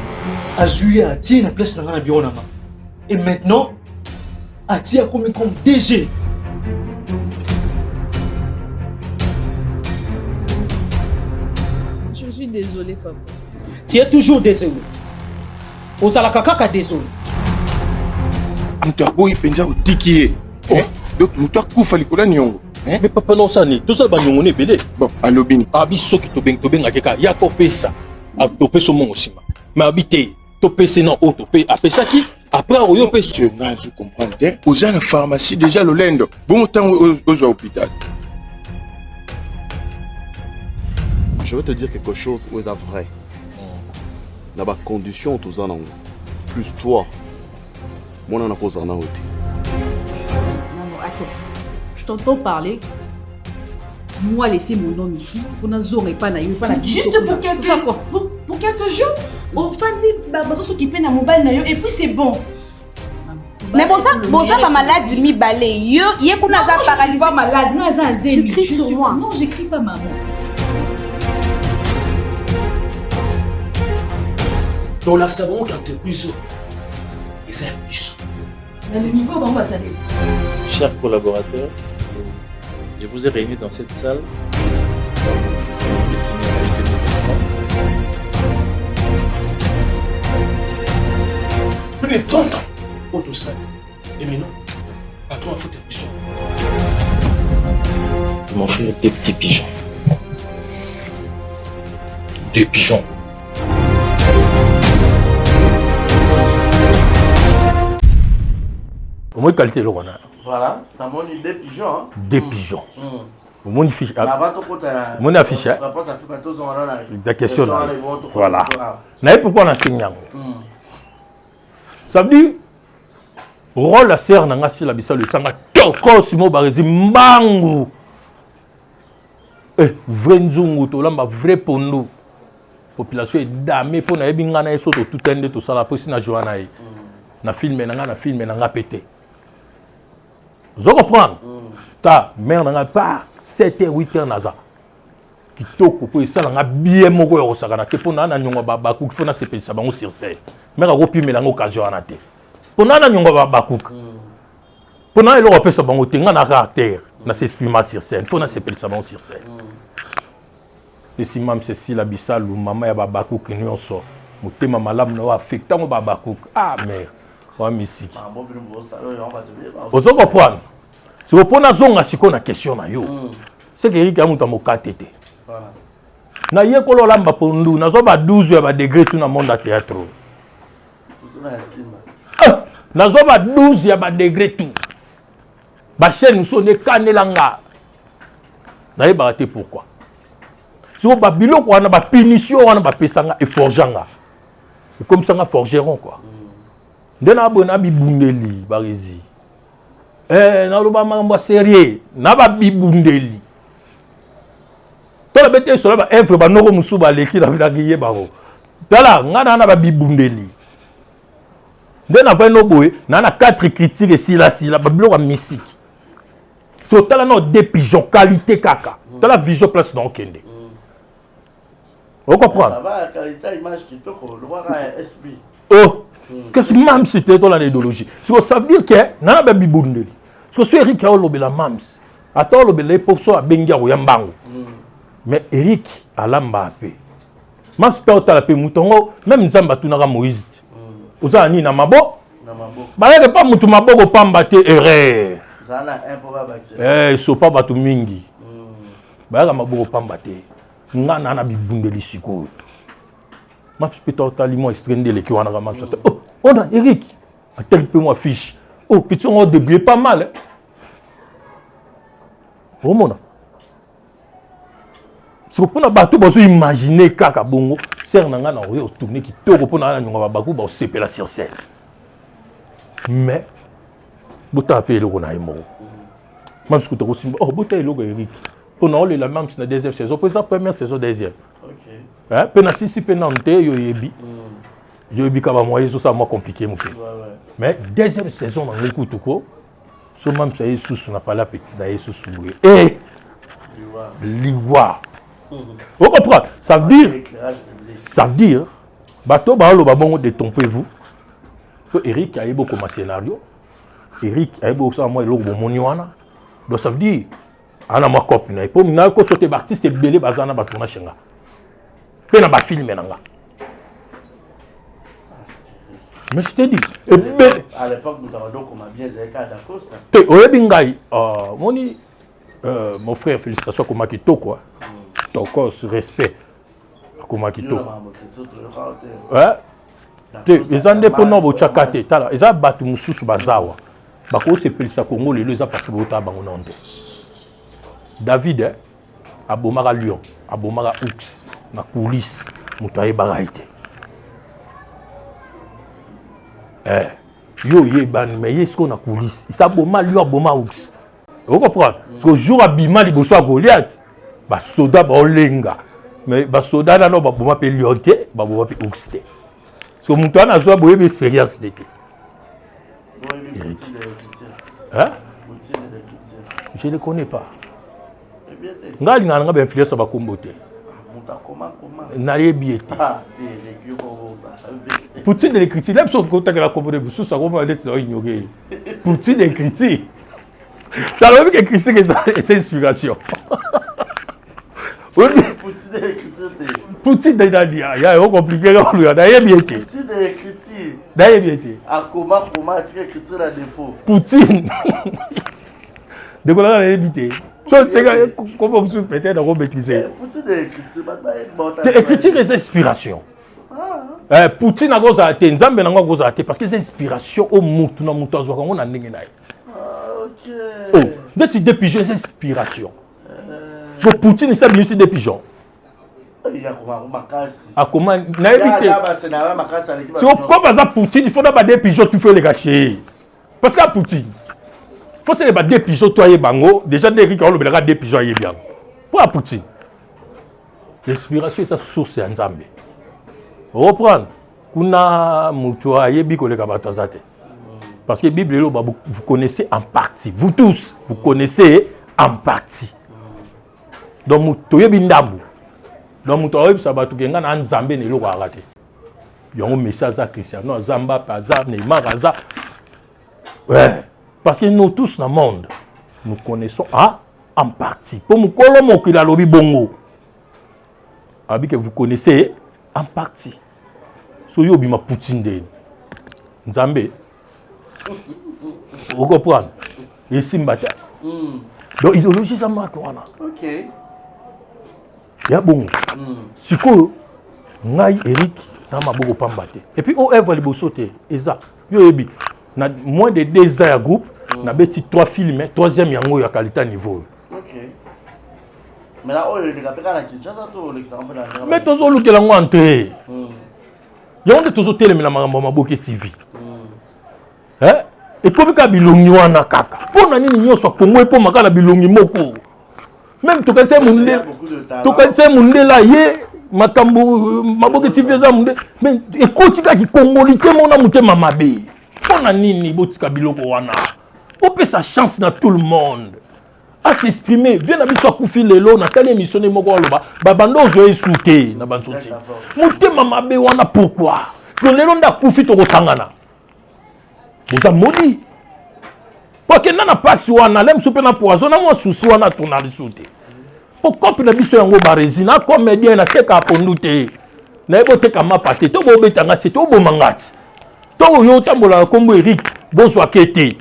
S5: Azuya a tiré la place dans la bionama. Et maintenant, a tiré comme DG.
S9: Je suis désolée, papa.
S5: Tu es toujours désolé. Osalakaka désolé.
S6: Mutaboyi penja utikiye. Donc mutua kufa likola nyongo.
S1: Mais papa non ça ni, tout ça ba nyongo ne belé.
S6: Bon, alobini.
S1: Abi soki to beng akeka ya ko pesa. A to peso mon osima. Mais habité to pesa non o to pe apesa ki après oyo pesa.
S6: Tu n'as pas compris. Aux gens la pharmacie déjà le lendo. Bon temps aux hôpital.
S10: Je veux te dire quelque chose où est vrai. Là-bas condition tous en anglais. Plus toi. Moi on a posé en anglais.
S9: Non, attends. Je t'entends parler. Moi, laisser mon nom ici. Pour ne pas
S11: juste pour quelques jours. Pour quelques jours. Au fin de bazo s'occuper na mobile na yo et puis c'est bon. Mais boza pas malade mi balé. Yo kuna za paralysé.
S9: Pas malade, non za zémi.
S11: Tu cries sur moi.
S9: Non, j'écris pas maman.
S5: Dans la savon quand tu es et c'est puissant.
S12: Chers collaborateurs, je vous ai réunis dans cette salle
S5: plus de 30 ans pour tout ça. Et maintenant, patron a fait des pigeons.
S12: Ils m'ont fait des petits pigeons.
S1: Des pigeons. Comment qualité le renard?
S2: Voilà, t'as mon idée pigeon. Hein?
S1: Des pigeons. Mon affiche. Mon affiche. La question. Voilà. Mais pourquoi on enseigne? Ça veut dire rôle la serre n'a pas la bissa le sang à toko simo barezi mbangu. Vrai nzungu to lamba vrai pondo. Population est damée pour na ebinga na eso to tout ende to sala posi na joana yi. Na filme na pété. Vous comprenez? Ta mère n'a pas 7h 8h naza. Qui toko pour ça n'a bien moko yo sakana ke pour na nyonga baba ku fona se pesa bango sur scène. Mais ka kopi melango occasion anate. Pour na nyonga baba ku. Pour na elo pesa bango tenga na caractère na s'exprimer sur scène. Fona se pesa bango sur scène. Et si même ceci la bisalu maman ya baba ku ki nyonso. Mutema malamu na affecta mo baba ku. Ah mère. Musique. Vous comprenez? Si vous prenez une question, c'est que Eric a monté mon KTT. Na ye ko lamba pondu na zo ba 12 ya ba degré tout na monde à théâtre. Na zo ba 12 ya ba degré tout. Ba chaîne so ne kanelanga. naye baraté pourquoi so ba biloko wana ba punition wana ba pesanga et forgeanga comme ça nga forgeron quoi ndena abona bibundeli barezi na loba mambo sérieux na ba bibundeli to la bete so la ba œuvre ba noko musuba leki na bidagiye baro tala ngana na ba bibundeli ndena va no boy na 4 critiques si la ba biloko musique so tala no des pigeons qualité kaka tala vision place dans kende on comprend
S2: ça va qualité image qui te le voir à SB
S1: oh qu'est-ce que même c'était dans l'idéologie ça veut dire que nana ba bibundeli parce que Eric a lobé la mams attends lobé l'époque so abengia ko yambango mais Eric alamba pe mams pe otala pe mutongo même nzamba tunaka Moïse oza ni na mabo ba yeke pas mutu maboko pamba te erreur
S2: zana un peu ba bakse
S1: so pas batu mingi ba yaka maboko pamba te ngana na bibundeli siko mams pe otali mo estrende le ki wana ka mams oh on a Eric a tel peu moi fiche. Oh, petit on débrouillé pas mal. Oh mon. C'est pour na bateau bazo imaginer kaka bongo, ser nanga na oyo tourner ki toko pona na nyonga baku ba sepela sur scène. Mais bota apé le rona emo. Même ce que tu aussi oh bota le go Eric. Pona on la même na deuxième saison, pour ça première saison deuxième. OK. Hein, pena si penante yo yebi. Yo yebi ka ba moyen so ça moi compliqué mon. Mais deuxième saison dans le Koutouko, ce même ça y est sous n'a pas la petite d'ailleurs sous loué. Et Liwa. Vous comprenez? Ça veut dire, bateau balo babongo détrompez-vous. Eric a eu beaucoup de scénario. Eric a eu beaucoup ça moi le moniwana. Donc ça veut dire, ana ma copine. Et pour mina ko sote artiste belé bazana ba tourna chenga. Pe na ba film nanga. Mais je te dis,
S2: à l'époque, nous avons comme bien Zeka d'Acosta.
S1: Mon frère, félicitations comme Makito quoi. Toko ce respect comme Makito. Ouais. Les indépendants bo chakate tala, eza batu mususu bazawa. Bako se pelisa Congo les eza parce que bota bango nande. David abomara Lion, abomara Oux na coulisse mutaye baraite. Yo ban mais est-ce qu'on a coulisse il s'aboma lui aboma Oux vous comprenez parce que jour abima liboso a Goliath ba soda ba olenga mais ba soda na no ba boma pe lionté ba boma pe Oux té parce que mutu ana zo boye expérience d'été hein je ne connais pas ngali ngana ba influence ba komboté nayebi été Poutine de l'écriture, même si on compte la communauté, ça va être ignoré. Poutine de l'écriture. Tu as vu que critique est inspiration. Poutine de l'écriture, c'est. Poutine de l'écriture, il y a un compliqué. D'ailleurs, bien été.
S2: Poutine de l'écriture.
S1: D'ailleurs, bien été.
S2: À comment l'écriture a défaut.
S1: Poutine. De quoi on a évité. Comment vous peut-être on maîtriser.
S2: Poutine de l'écriture,
S1: l'écriture est inspiration. Poutine a goza ate nzambe nango goza ate parce que c'est inspiration au mutu na mutu azwa kango na ndenge naye.
S2: OK.
S1: Oh, ndeti des pigeons c'est inspiration. So Poutine ça bien aussi des pigeons.
S2: Il y a comment makasi.
S1: Ah comment na éviter. Si on comme ça Poutine, il faut d'abord des pigeons tu fais les gâcher. Parce que Poutine faut c'est les des pigeons toi et bango, déjà des ricains le des pigeons y bien. Pour Poutine. L'inspiration c'est sa source en nzambe. Reprendre. Kuna mutua yebi koleka batazate. Parce que Bible vous connaissez en partie. Vous tous, vous connaissez en partie. Donc muto yebi ndambu. Donc muto yebi sabatu kenga na nzambe ne loko arate. Yongo message à Cristiano Zamba Paza Neymar Aza. Ouais. Parce que nous tous dans le monde, nous connaissons en partie. Pour nous colombo qui la lobi bongo. Abi que vous connaissez en partie. So yo bima Poutine de Nzambe. Vous comprenez? Et Simbata. Donc idéologie ça marque voilà.
S2: OK.
S1: Ya bon. Siko ngai Eric na maboko pambate. Et puis au Eve libosote eza. Yo yebi na moins de 2 ans à groupe, na beti 3 films, troisième yango ya qualité niveau.
S2: OK. Mais là, il y a des
S1: mais tous les gens qui ont entré. Il y a des gens qui ont entré TV. Et comme il bilongi wana kaka. Pour nani nyo so Congo pour makala bilongi moko. Même to kanse munde. To kanse munde la ye makambo maboke TV za munde. Mais ekotika ki kongolité mona mutema mabe. Pour nani ni botika biloko wana. On peut sa chance dans tout le monde. À s'exprimer, viens à biso kufi lelo na telle émission moko loba. Babando zo souté na bansoti. Mutema mabe wana pourquoi? Parce que lelo nda kufi to sangana. Vous avez maudit. Parce que nous pas si on a l'aime souper dans poison, on a souci on a tourné le sauté. Pourquoi tu n'as pas besoin de résine comme bien na teka pondute. Na ebo teka mapate to bo betanga c'est to bo mangati. To yo tambola comme Eric bonsoir kete.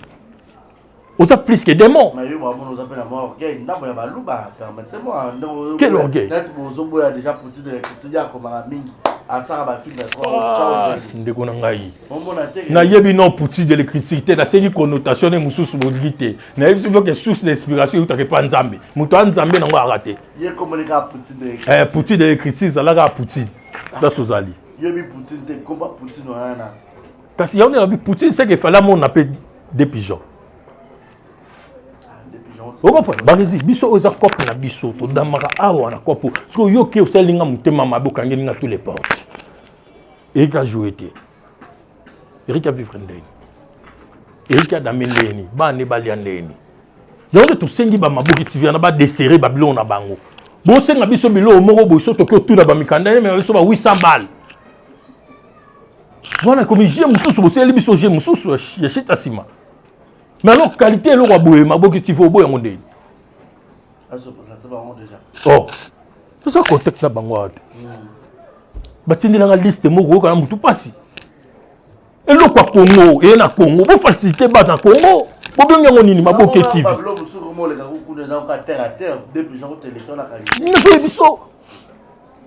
S1: Vous avez plus que démon.
S2: Mais yo on nous appelle la mort. Ndabo ya baluba permettez-moi.
S1: Quel orgueil.
S2: Là tu bozo boya déjà petit de quotidien comme la mingi. Asara ba film
S1: ndeko na ngai na yebi non pouti de l'écriture na c'est une connotation de mususu bodité na yebi c'est que source d'inspiration utake pa nzambe muto nzambe na ngo arate
S2: ye communiquer pouti de
S1: pouti de l'écriture ça la pouti dans sozali
S2: yebi pouti de combat pouti no ana
S1: parce qu'il y a un pouti c'est que fallait mon appel des pigeons. Vous comprenez? Barizi, biso oza kopi na biso to damaka awa na kopo. Parce que yo ke osalinga mutema maboka ngelinga tous les portes. Eric a joué té. Eric a vivre ndeni. Eric a damendeni, ba ne baliandeni. Donc to sengi ba maboki TV na ba desserrer Babylone na bango. Bo senga biso bilo moko boiso to ko tuna ba mikanda mais biso ba 800 balles. Voilà comme j'ai mususu bo seli biso j'ai mususu ya chita sima. Mais alors, qualité, le roi Boué, ma boque, tu faut Boué, on dit. Oh, c'est ça le contexte là, Bangoat. Batini dans la liste, mon gros, quand même, tout passe. Et le quoi Congo, et na Congo, vous facilitez pas dans Congo. Vous bien on y ma boque TV. Mais c'est biso.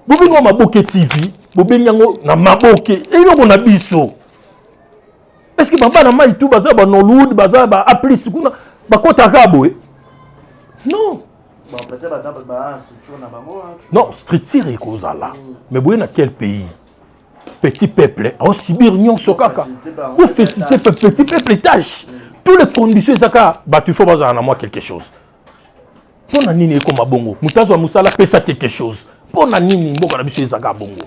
S1: Vous bien ma boque TV, vous bien na ma boque, et on a biso. Est-ce que papa na mai tout baza ba Nollywood baza ba applis kuna ba kota kabo non
S2: bon peut-être ba structure na bango
S1: non structure ekozala mais boye na quel pays petit peuple au Sibir nyon sokaka ou féliciter petit peuple tâche toutes les conditions zaka ba tu faut baza na moi quelque chose pour na nini ko mabongo mutazo musala pesa quelque chose pour na nini mboka na biso zaka bongo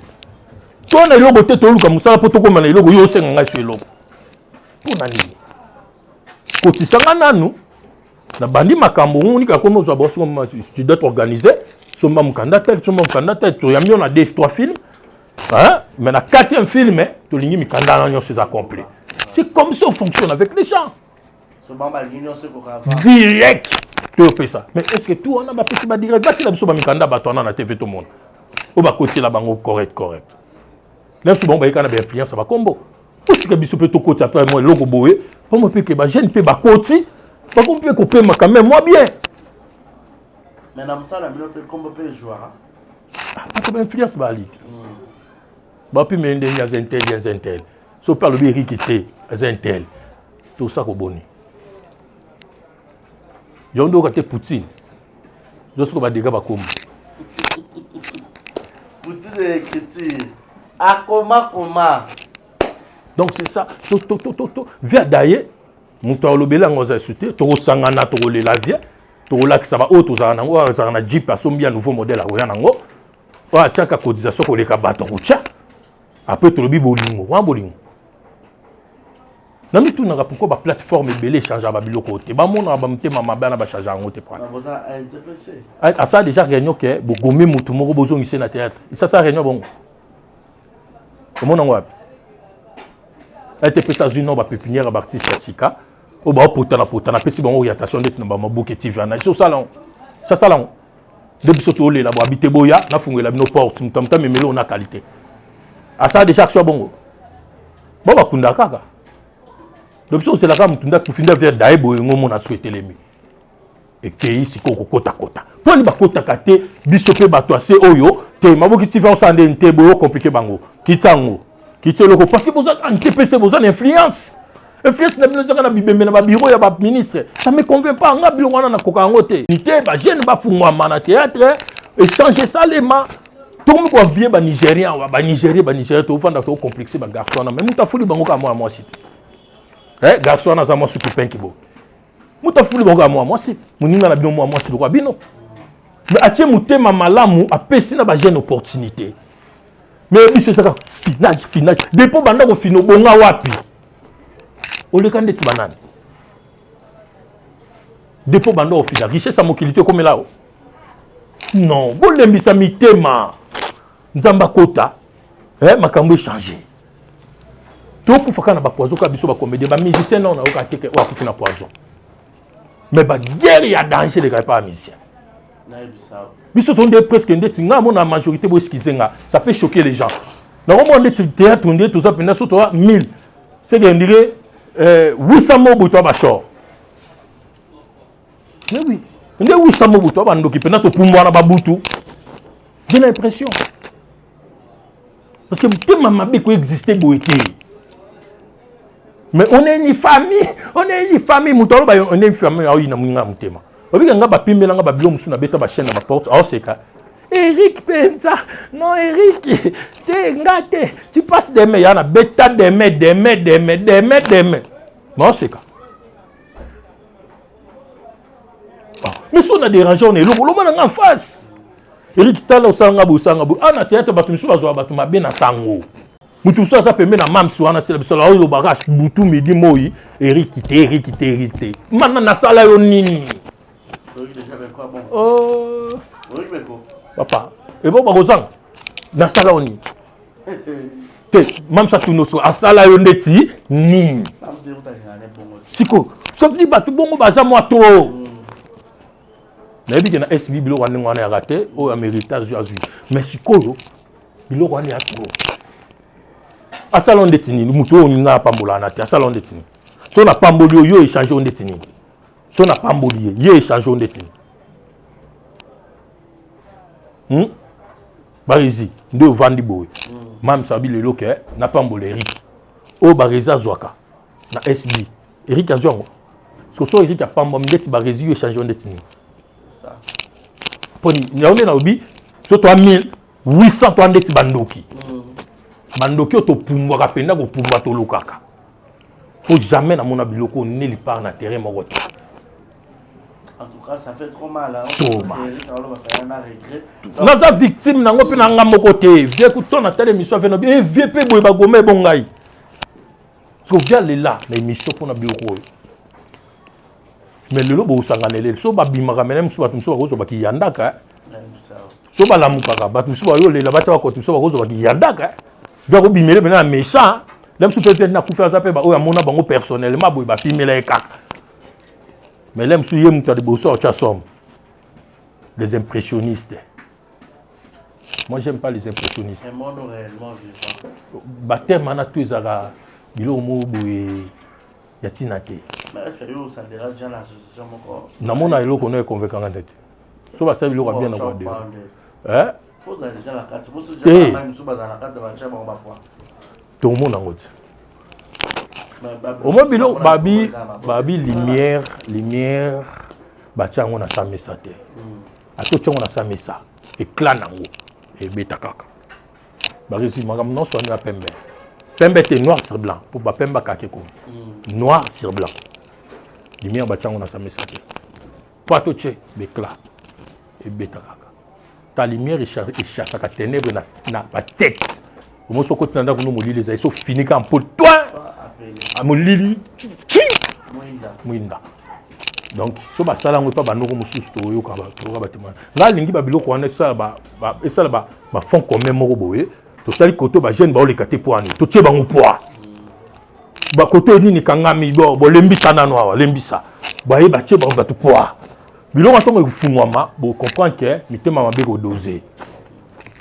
S1: to na logo te to luka musala poto ko na logo yo senga ngai logo pour nani kotisanga nanu na bandi makambo unika comme aux abos comme tu dois t'organiser somma mukanda tel to yambi on a deux trois films hein mais na quatrième film to lingi mikanda nanyo c'est accompli c'est comme ça on fonctionne avec les gens direct to fait ça mais est-ce que tout on a pas possible direct bati la biso ba mikanda ba tona na TV tout le monde o ba koti la bango correct même si bon ba ikana ba influence ba combo. Parce que biso peut to côté après moi logo boé pour moi que ba jeune pe ba côté pas qu'on peut couper ma quand même moi bien
S2: mais na msala mino pe combo pe jouer
S1: pas comme influence ba lit ba puis mais ndé ya zentel so par le biri quitté zentel tout ça ko boni yondo ka te Poutine josko ba dega ba kom
S2: Poutine écrit à comment
S1: donc c'est ça via d'ailleurs muto olobela ngoza souté to sangana to le lavie to la ki ça va auto za nango za na Jeep asombia nouveau modèle a oya nango wa tchaka cotisation ko le ka bato kucha après to lobi bolingo wa bolingo na mitu na pourquoi ba plateforme belé changer ba biloko te ba mona ba mtema mabana ba changer ngo te prendre à ça déjà réunion que bo gomé mutu moko bozo ngise na théâtre ça réunion bon comment on va elle te fait ça une nombre pépinière artiste Sika au bas potana pesi bon orientation d'être na ba maboke TV na so salon ça salon depuis surtout les là bo habiter boya na fungela bino porte mutamta memelo na qualité à ça déjà action bongo bon ba kunda kaka depuis c'est la ka mutunda kufinda vers daibo ngomo na souhaiter lemi et pays siko kota pour ni ba kota kate biso pe bato ase oyo te maboke TV on sande nte boyo compliqué bango kitango kitelo parce que vous avez un TPC vous avez influence na bino zaka na bibembe na ba bureau ya ba ministre ça me convient pas nga bilo wana na koka ngote nité ba jeune ba fungwa na théâtre échanger ça les mains. Tout le monde va vivre ba Nigérien, ba Nigérien, tout fanda to complexé ba garçon na même muta fuli bango ka moi site. Garçon na za moi suku penki bo. Muta fuli bango ka moi site. Muninga na bino moi site ko bino. Mais atie mutema malamu apesi na ba jeune opportunité. Mais biso ça finage depuis banda ko fino bonga wapi. Ole kande ti banane. Depuis banda ko fina richesse mokilité comme là. Non, bon lembisa mitema. Nzamba kota, makambo changer. Donc pour faire na ba poison ka biso ba comédien ba musicien non na oka teke wa kufina poison. Mais ba guerre ya danger les gars pas musicien. Biso tonde presque ndeti nga mo na majorité bo excuser ça peut choquer les gens. Na ko mo ndeti théâtre ndeti tout ça pena so to 1000. C'est que on dirait 800 mots pour toi ba short. Mais oui, on dit 800 mots pour toi ba ndoki pena to pour moi na ba butu. J'ai l'impression. Parce que tout le monde peut exister boité. Mais on est une famille, on est une famille, on est une famille, on est une famille. On est une famille, on est une chaîne à porte. C'est ça. Eric Penza, non Eric, tu passes des mains, il y a bêta des mains. Non, c'est ça. Mais si on a dérangé, on est là, en face. Eric Tala osanga bu ana théâtre batu misu bazwa batu mabe na sango mutu so ça pembe na mamsi wana sela biso la o bagage butu midi moyi Eric te mana na sala yo nini oh papa et bon bazang na sala oni te mamsa tuno so asala yo ndeti nini siko sauf di batu bongo baza mo to. Mais il y a SB bilo wana ya raté au héritage azui. Mais sikoyo bilo wana ya trop. A salon de tini muto oninga pambola na te salon de tini. So na pamboli yo échanger on de tini. So na pamboli yo échanger on de tini. Barizi ndo vandi boy. Mam sabi le loke na pamboli Eric. O bariza zwaka na SB. Eric azongo. So Eric a pambo mdeti barizi yo échanger on de tini. Il y a un obi, sur 3800 ndeti bandoki. Bandoki to pumwa kapenda ko pumwa to lokaka. Faut jamais na mona biloko ne li par na terrain mo goto.
S2: En tout cas, ça fait trop mal hein.
S1: Trop mal. Nous sommes victimes na ngopi na ngamo côté. Viens écouter na telle émission fait no bien vieux pe boy ba gomé bongai. Parce que viens là, na émission pour na biloko. Mais le lobo sanganele so ba bimaka menem so batumso ba kozo ba kiyandaka so ba lamukaka batumso ba yo lela bacha ba kotumso ba kozo ba kiyandaka ba ko bimele mena méchant lem so peut-être na kufa za pe ba o ya mona bango personnellement boy ba pimela ekaka mais lem so yem to de boso cha somme les impressionnistes. Moi j'aime pas les impressionnistes.
S2: C'est mon réellement vivant.
S1: Baptême mana tu ezaka bilo mo boy yatinake.
S2: Mais est-ce que ça dérange déjà l'association encore?
S1: Namona eloko no convaincant en tête. So ba sa biloko bien na kwa de.
S2: Faut ça déjà la carte. Faut déjà la même sous dans la carte de la chambre on va voir.
S1: Tout le monde en route. Au moins bilo babi lumière bacha ngona sa mesate. Ato tchongo na sa mesa. Éclat nango et beta kaka. Ba réussi magam non so na pembe. Pembe était noir sur blanc pour ba pemba kakeko. Noir sur blanc. Lumière bachango na sa mesate. Pas to tche éclat et beta kaka. Ta lumière et chasse à ténèbres na ba tête. Au moins so côté nda kuno molili les so fini quand pour toi. A molili. Muinda. Donc so ba sala ngo pa banoko mususu to yo ka ba tema. Nga lingi ba biloko wana ça ba fond commun moko boye. Totali koto ba jeune ba o lekate poani. To tie bango poa. Ba koto nini kangami bo lembisa nano awa lembisa. Ba ye ba tie ba to poa. Biloko ntongo kufungwama bo comprendre que mitema mabe ko doser.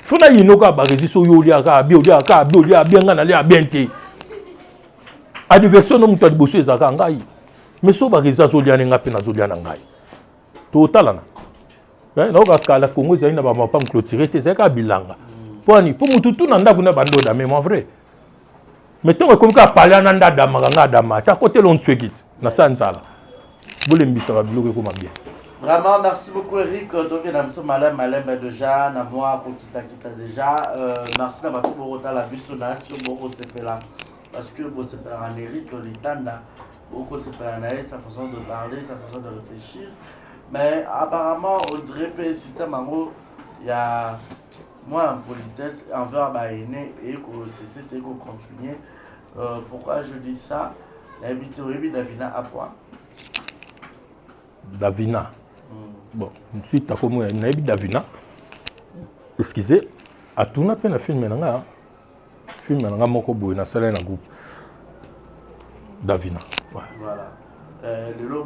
S1: Fona yinoka ba résister yo lia ka bi olia bien ngana lia bien te. Adversion no muto liboso ezaka ngai. Mais so ba résister zo lia nga pe na zo lia na ngai. To talana. Na oka kala Congo ezali na ba mapa clôturer te zaka bilanga. Poni pour mututu na ndako na bando da mais mon vrai. Mettons comme ka parler na ndada maganga dama ta côté l'on tswekit na sansala. Bolembisa ba biloko ko mabia.
S2: Vraiment, merci beaucoup Eric. Donc, nous sommes malin déjà, moi, pour kita déjà. Merci d'avoir tout le la bisona sur Boko Sepela. Parce que Boko Sepela en Eric, l'Itanda, Boko Sepela sa façon de parler, sa façon de réfléchir. Mais apparemment, on dirait que le système en gros, il y a moi en politesse envers Baïné et que c'est continuer. Pourquoi je dis ça? L'habitude de Davina à quoi?
S1: Davina. Bon, ensuite, comme on a Davina, excusez, à tout n'a pas un film maintenant. Film maintenant, mon cobo, il a salé dans groupe. Davina.
S2: Voilà. Le lot,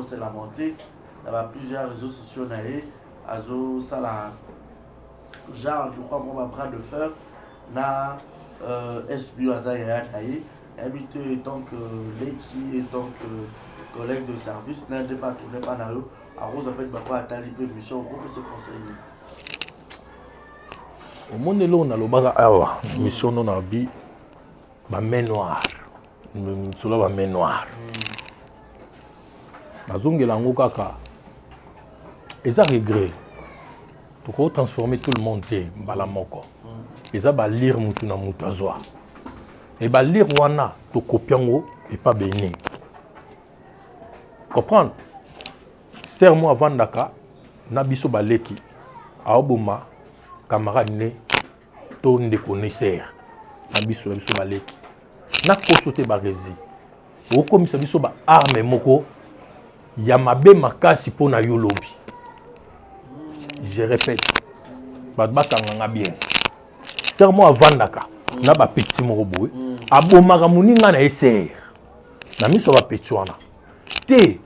S2: c'est la montée. Il y a plusieurs réseaux sociaux. Azo, ça la. Genre, je crois qu'on va prendre le feu. Na SBU Azaya Kaye. Habité tant que l'équipe et tant que collègue de service, n'a pas tourné par là. À Rose, en fait, il va pas attendre les mission au groupe et se conseiller.
S1: Au monde là, on a le baga awa. Mission non abi. Ma main noire. Cela va main noire. Azongela ngo kaka. Et ça regret. Tu peux transformer tout le monde dans la moko. Et ça va lire mutu na mutu azwa. Et va lire wana to copiango et pas béni. Comprendre? Serre-moi avant daka nabiso baleki. Aoboma camarade ne to nde connaisseur. Nabiso baleki. Na kosote barezi. O komisa biso ba arme moko ya mabe makasi pona yo lobi. Je répète, Badbakanga bien. Serre-moi avant daka. Na ba petit moroboé. Abomaka muninga na eser. Na miso ba petit wana. Te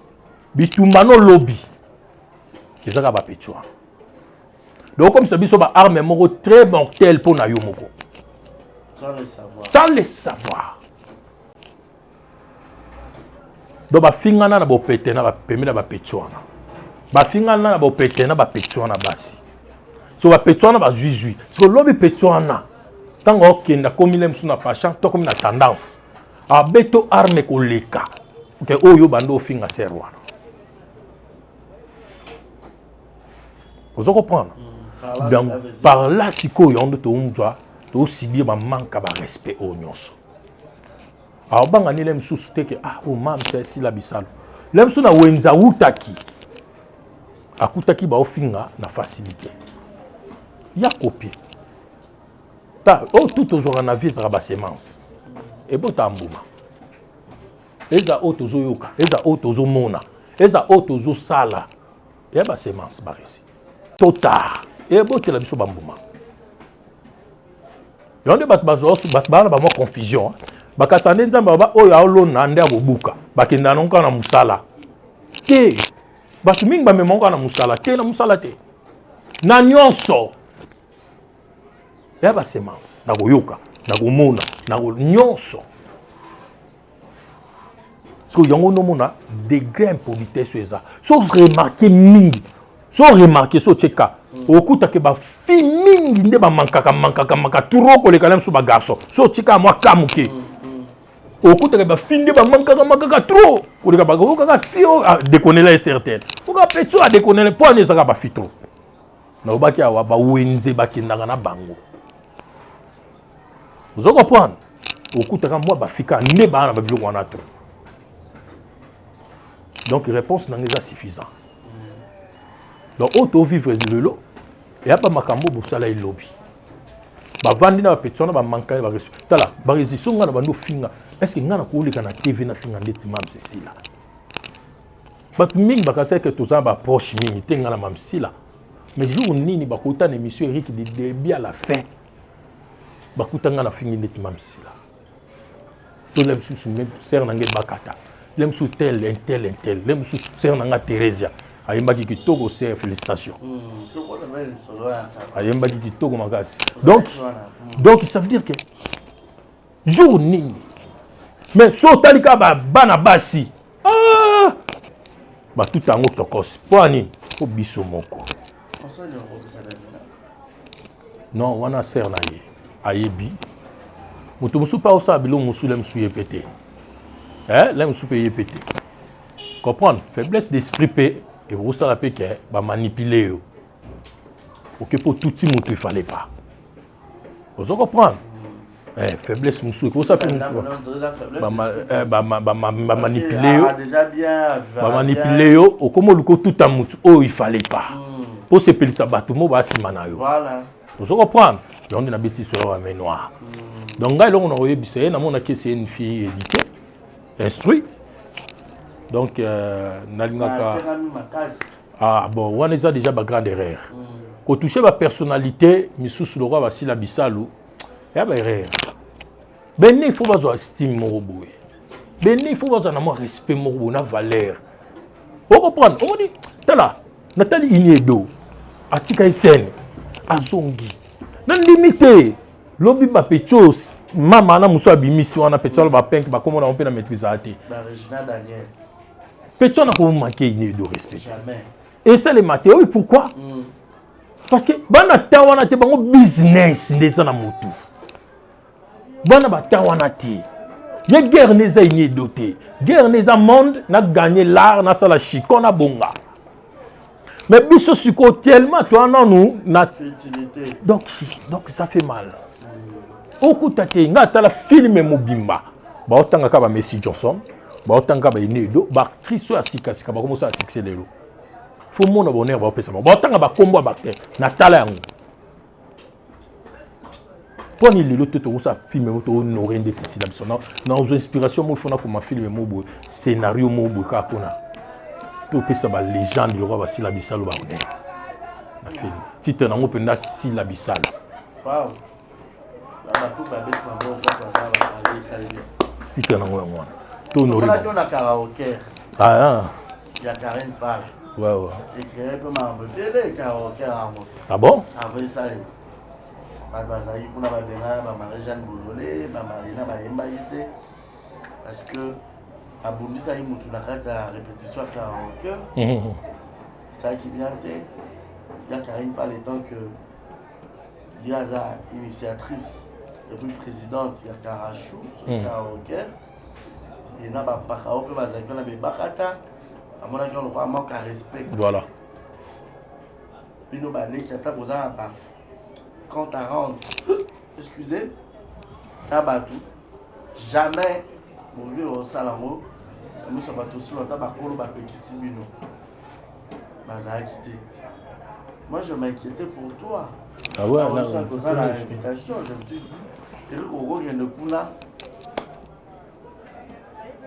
S1: bitumbano lobby. Ezaka ba petit wana. Donc comme ça biso ba arme moko très mortel pour na yo moko.
S2: Sans le savoir.
S1: Sans le savoir. Donc ba fingana na bo pété na ba pemi na ba petit wana. Ba fingana na bo pété na ba petit wana basi. So ba petit wana ba zui. So lobby petit wana. Tango okenda komi lem suna passion to komi na tendance. Abeto arme ko leka. Que oyo bando finga serwa. Vous comprenez? Donc par là si ko yondo to umjwa to subir ba manque ba respect au nyonso. Alors banga ni lem sous que o mam c'est si la bisalo. Lem suna wenza utaki. Akutaki ba ofinga na facilité. Ya copie. Tout aujourd'hui en avis sera semence. Et bon tambouma. Eza otozo yoka, eza otozo mona, eza otozo sala. Et ba semence barisi. Tota. Et bon te la biso bambouma. Yonde batbana ba mo confusion. Bakasande nzamba ba oyo aolona nde abobuka. Bakenda nonka na musala. Te. Batu mingi ba memonka na musala, te na musala te. Na nyonso. Il y a des semences, il y a des yoka, il y a des mona, il y a des nyonso. Parce que y a des degrés impolités sur ça. Sauf remarquer mingi, sauf remarquer sur tcheka. Au coup tu as fi mingi ne ba manka trop ko le kalem sur ba garçon. Sur tcheka moi kamuke. Au coup tu as fi ne ba manka trop. Ko le ka fi déconner là est certain. Ko ka petit a déconner point ne ça ba fi trop. Na obaki awa ba wenze ba kindanga na bango. Vous comprenez? Au coup de moi, bafika ne ba na babilo wana to. Donc réponse n'est pas suffisante. Donc auto vivre le lot et a pas makambo pour ça là il lobby. Ba vandi na petona ba manka ba respect. Tala ba résistion ngana ba no finga. Est-ce que ngana ko lika na TV na finga ndeti mam sila. Ba mingi ba kasa que tout ça ba proche mingi tenga na mam sila. Mais jour nini ba kota na émission Eric de début à la fin. Bakutanga na fingi ndeti mam sila. To lem susu même ser na nge bakata. Lem su tel. Lem su ser na nga Teresia. Ayemba ki kitoko ser félicitations. Ayemba ki kitoko makasi. Donc ça veut dire que jour nini. Mais so talika ba bana basi. Ba tout ango tokos. Poani ko biso moko. Non, wana ser na ye. Ayebi. Mutu musu pa osa bilo musu lem su yepete. Lem su pe yepete. Comprendre? Faiblesse d'esprit pe Et vous ça la paix que va manipuler. OK pour tout le monde il fallait pas. Vous comprenez? Faiblesse monsieur, comment ça peut manipuler manipuler au comme le tout à mutu oh il fallait pas. Pour se payer ça tout le monde va se manayo. Voilà. Vous comprenez? Et on est na bêtise sur la main noire. Donc là on a envoyé bisé na mon que c'est une fille éduquée, instruite. Donc nalingaka ah bon on a déjà ba grande erreur. Quand toucher ma personnalité, misusu le roi Vasila Bissalu, il y a une erreur. Ben il faut avoir estime moroboué. Ben il faut avoir un respect morobou, une valeur. On comprend. On dit, tala, Nathalie Iniedo, Astika Isen, Azongi. Nan limité, l'obi ma pétos, maman na muso abimisi wana pétol ba penk ba comment on peut la maîtriser à ti.
S2: Ba Regina Daniel.
S1: Pétol n'a pas manqué Iniedo respect.
S2: Jamais.
S1: Et ça les maté, oui pourquoi? Parce que bana tawana te bango business ndeza na mutu. Bana ba tawana te. Ye guerre neza inye doté. Guerre neza monde na gagné l'art na sala chiko na bonga. Mais biso siko tellement toi non nous na
S2: utilité.
S1: Donc ça fait mal. Okuta te nga tala film mobimba. Ba otanga ka ba Messi Johnson, ba otanga ba Inedo, ba actrice ya sika ba comme ça succès lelo. Faut mon abonner va pesa ba tanga ba kombo ba te na tala yango poni lelo te to sa film to honorer ndeti sila biso na aux inspiration mo fona ko ma film mo bo scénario mo bo ka pona to pesa ba légende le roi ba sila bisalo ba honneur na film titre na mo penda sila bisalo
S2: wow ba tout ba bes ma bo ba sala
S1: titre na mo ngwana to honorer
S2: on a karaoke
S1: ah
S2: il y a Karine parle.
S1: Ouais.
S2: Écrire un peu ma bébé karaoke à moi.
S1: Ah bon?
S2: Après ça, bazali kuna babenga ba Marie-Jeanne Boulolé, ba Marina ba Yembaïté parce que abundisa mutu na kati ya répétition karaoke. Ça qui vient te il y a Karine par le temps que il y a sa initiatrice et puis présidente il y a Karachou sur karaoke. Et na ba karaoke bazali na be bakata. À mon avis, on manque à respect.
S1: Voilà.
S2: Puis nous, qui a posé un pas. Quand tu rentres, excusez, tu as battu. Jamais, mon vieux, au salamo, nous sommes tous sur le temps, on va péquisser nous. Baza a quitté. Moi, je m'inquiétais pour toi.
S1: Ah ouais,
S2: là, l'invitation, je me suis dit, Eric Oro vient de Kuna.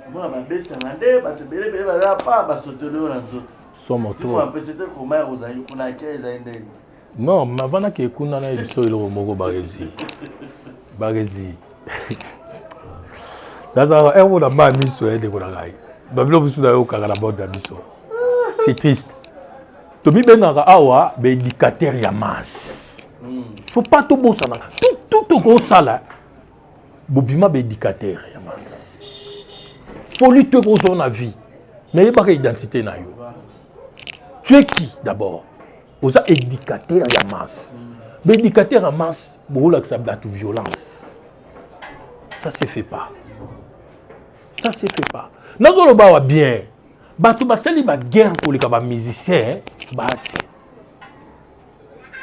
S2: Moi, ma baisse, c'est un dé, bah, tu bélé, bah, pas sauter le ranzot.
S1: Son moto.
S2: Tu vois, c'était comment aux aïeux, qu'on a 15 années.
S1: Non, mais avant que Kuna na il soit le Mogo Barezi. Barezi. Dans un on a mal mis sur elle de Gonagai. Babylon vous soudain au Kagala bord d'Abisso. C'est triste. Tomi Benara Awa, éducateur Yamas. Faut pas tout bon ça. Tout au gros ça là. Bobima éducateur Yamas. Faut lui te gros son avis. Mais il n'y a pas d'identité. Tu es qui d'abord? Vous êtes éducateur à masse. Mais éducateur à masse, vous avez la violence. Ça ne se fait pas. Ça ne se fait pas. Nous avons bien. Tu as une guerre pour les musiciens.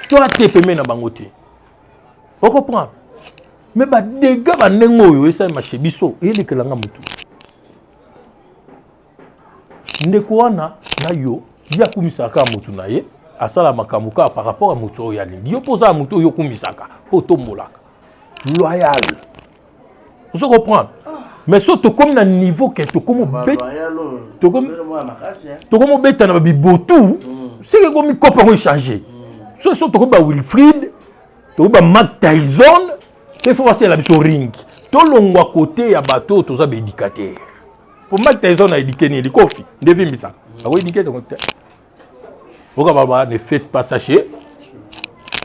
S1: Toi, tu es payé dans le bangote. Vous comprenez? Mais les gars, ils sont marché biso. Ils sont là. Ndeko wana na yo ya kumisaka mutu na ye asala makamuka par rapport à mutu ya lingi yo poza mutu yo kumisaka poto molaka loyal vous comprenez mais surtout comme na niveau que to comme bet to comme beta na bibotu c'est que comme copa ko changer surtout comme ba Wilfried to ba Mike Tyson il faut passer la biso ring to longwa côté ya bateau to za éducateur. Pour Mike Tyson a éduqué ni Kofi, devine bien ça. A oui éduqué donc. Baba ne faites pas sachez.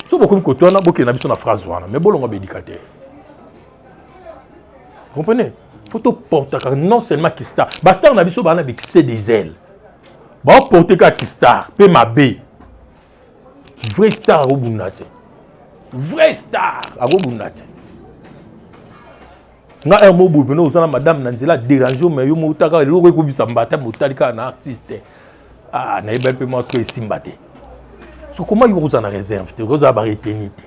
S1: So beaucoup de on a beaucoup na biso na phrase wana, mais bolonga be éducateur. Comprenez? Faut to porter car non seulement qui star. Basta on a biso bana avec c'est des ailes. Ba porter ka qui star, pe mabe. Vrai star au bunate. Vrai star à bunate. Nga un mot boubino aux madame Nanzela dérange mais yo motaka loko ko bisa mbata motalika na artiste Ah, na yeba pe moi to esimbate. So comment il vous en réserve, te vous avoir éternité.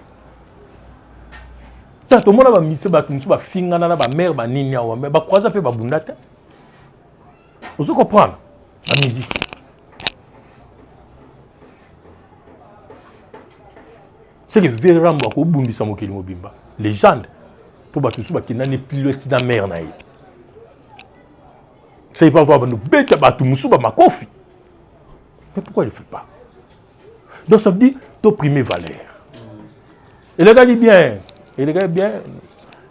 S1: Tant au monde ba mise ba tout ba fingana na ba mère ba nini awa mais ba croisa pe ba bundata. Vous comprenez? La musicien. C'est que vraiment ko bundisa mokili mobimba. Légende pour ba tout ba ki na ne pilote na mère na ye. C'est pas voir nous bête ba tout musuba makofi. Mais pourquoi il ne le fait pas? Donc ça veut dire t'opprimer valeur. Et les gars dit bien, et les gars bien,